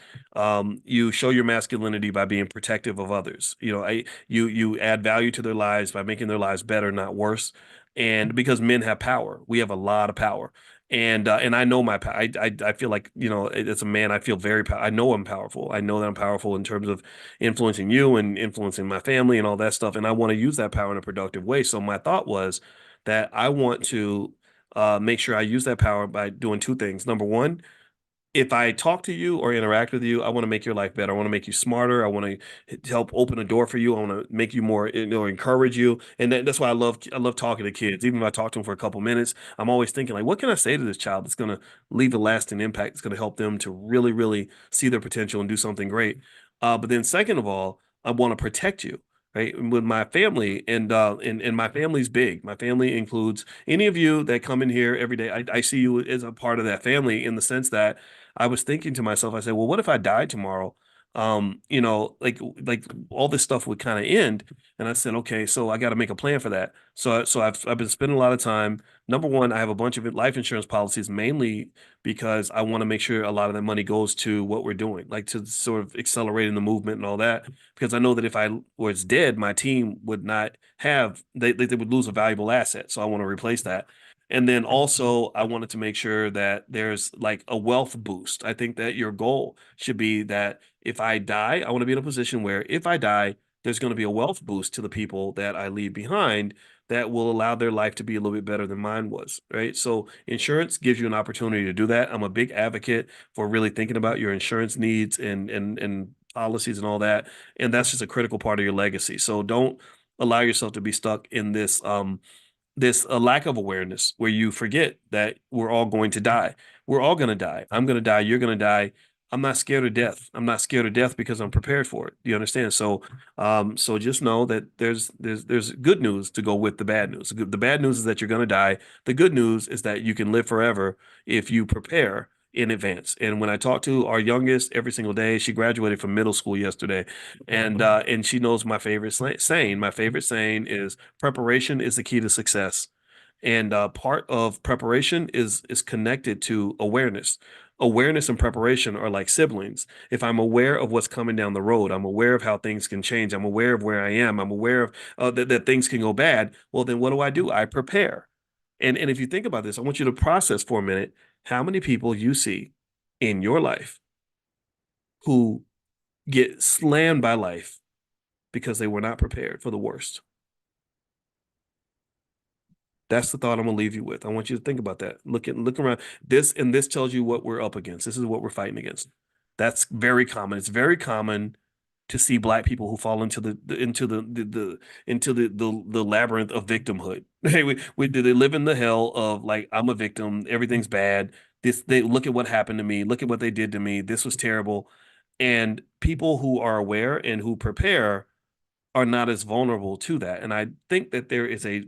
you show your masculinity by being protective of others. You add value to their lives by making their lives better, not worse. And because men have power, we have a lot of power. And I know I feel like as a man I feel I know I'm powerful. I know that I'm powerful in terms of influencing you and influencing my family and all that stuff. And I want to use that power in a productive way. So my thought was that I want to make sure I use that power by doing two things. Number one, if I talk to you or interact with you, I want to make your life better. I want to make you smarter. I want to help open a door for you. I want to make you more, encourage you. And that's why I love talking to kids. Even if I talk to them for a couple minutes, I'm always thinking like, what can I say to this child that's going to leave a lasting impact? That's going to help them to really, really see their potential and do something great. But then second of all, I want to protect you. Right. With my family and my family's big. My family includes any of you that come in here every day. I see you as a part of that family in the sense that I was thinking to myself, I said, well, what if I died tomorrow? Like all this stuff would kind of end. And I said, okay, so I got to make a plan for that. So I've been spending a lot of time. Number one, I have a bunch of life insurance policies, mainly because I want to make sure a lot of that money goes to what we're doing, like to sort of accelerating the movement and all that. Because I know that if I was dead, my team would not have they would lose a valuable asset. So I want to replace that. And then also, I wanted to make sure that there's like a wealth boost. I think that your goal should be that if I die, I want to be in a position where if I die, there's going to be a wealth boost to the people that I leave behind that will allow their life to be a little bit better than mine was, right? So insurance gives you an opportunity to do that. I'm a big advocate for really thinking about your insurance needs and policies and all that. And that's just a critical part of your legacy. So don't allow yourself to be stuck in this a lack of awareness where you forget that we're all going to die. We're all going to die. I'm going to die. You're going to die. I'm not scared of death. I'm not scared of death because I'm prepared for it. Do you understand? So just know that there's good news to go with the bad news. The bad news is that you're going to die. The good news is that you can live forever if you prepare in advance. And when I talk to our youngest every single day, she graduated from middle school yesterday, and she knows my favorite saying. My favorite saying is preparation is the key to success. And part of preparation is connected to awareness. Awareness and preparation are like siblings. If I'm aware of what's coming down the road, I'm aware of how things can change. I'm aware of where I am. I'm aware of that things can go bad. Well, then what do? I prepare. And if you think about this, I want you to process for a minute how many people you see in your life who get slammed by life because they were not prepared for the worst. That's the thought I'm gonna leave you with. I want you to think about that. Look around. This tells you what we're up against. This is what we're fighting against. That's very common. It's very common to see black people who fall into the labyrinth of victimhood. They live in the hell of like, I'm a victim, everything's bad. They look at what happened to me, look at what they did to me. This was terrible. And people who are aware and who prepare are not as vulnerable to that. And I think that there is a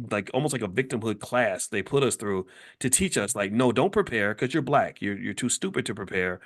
like almost like a victimhood class they put us through to teach us like, no, don't prepare because you're black. You're too stupid to prepare.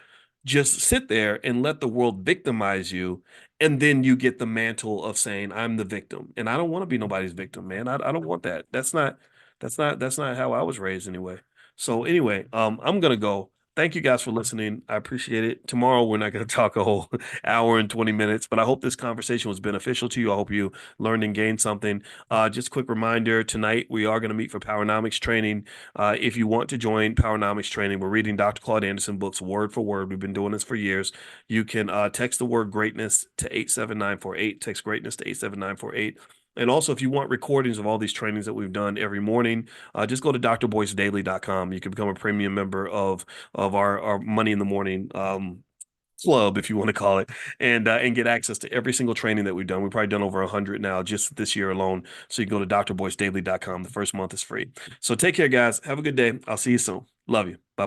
Just sit there and let the world victimize you. And then you get the mantle of saying, I'm the victim. And I don't want to be nobody's victim, man. I don't want that. That's not how I was raised anyway. So anyway, I'm gonna go. Thank you guys for listening. I appreciate it. Tomorrow we're not going to talk a whole hour and 20 minutes, but I hope this conversation was beneficial to you. I hope you learned and gained something. Just a quick reminder, tonight we are going to meet for Powernomics training. If you want to join Powernomics training, we're reading Dr. Claude Anderson books word for word. We've been doing this for years. You can text the word greatness to 87948. Text greatness to 87948. And also, if you want recordings of all these trainings that we've done every morning, just go to drboycedaily.com. You can become a premium member of our Money in the Morning club, if you want to call it, and get access to every single training that we've done. We've probably done over 100 now just this year alone. So you can go to drboycedaily.com. The first month is free. So take care, guys. Have a good day. I'll see you soon. Love you. Bye.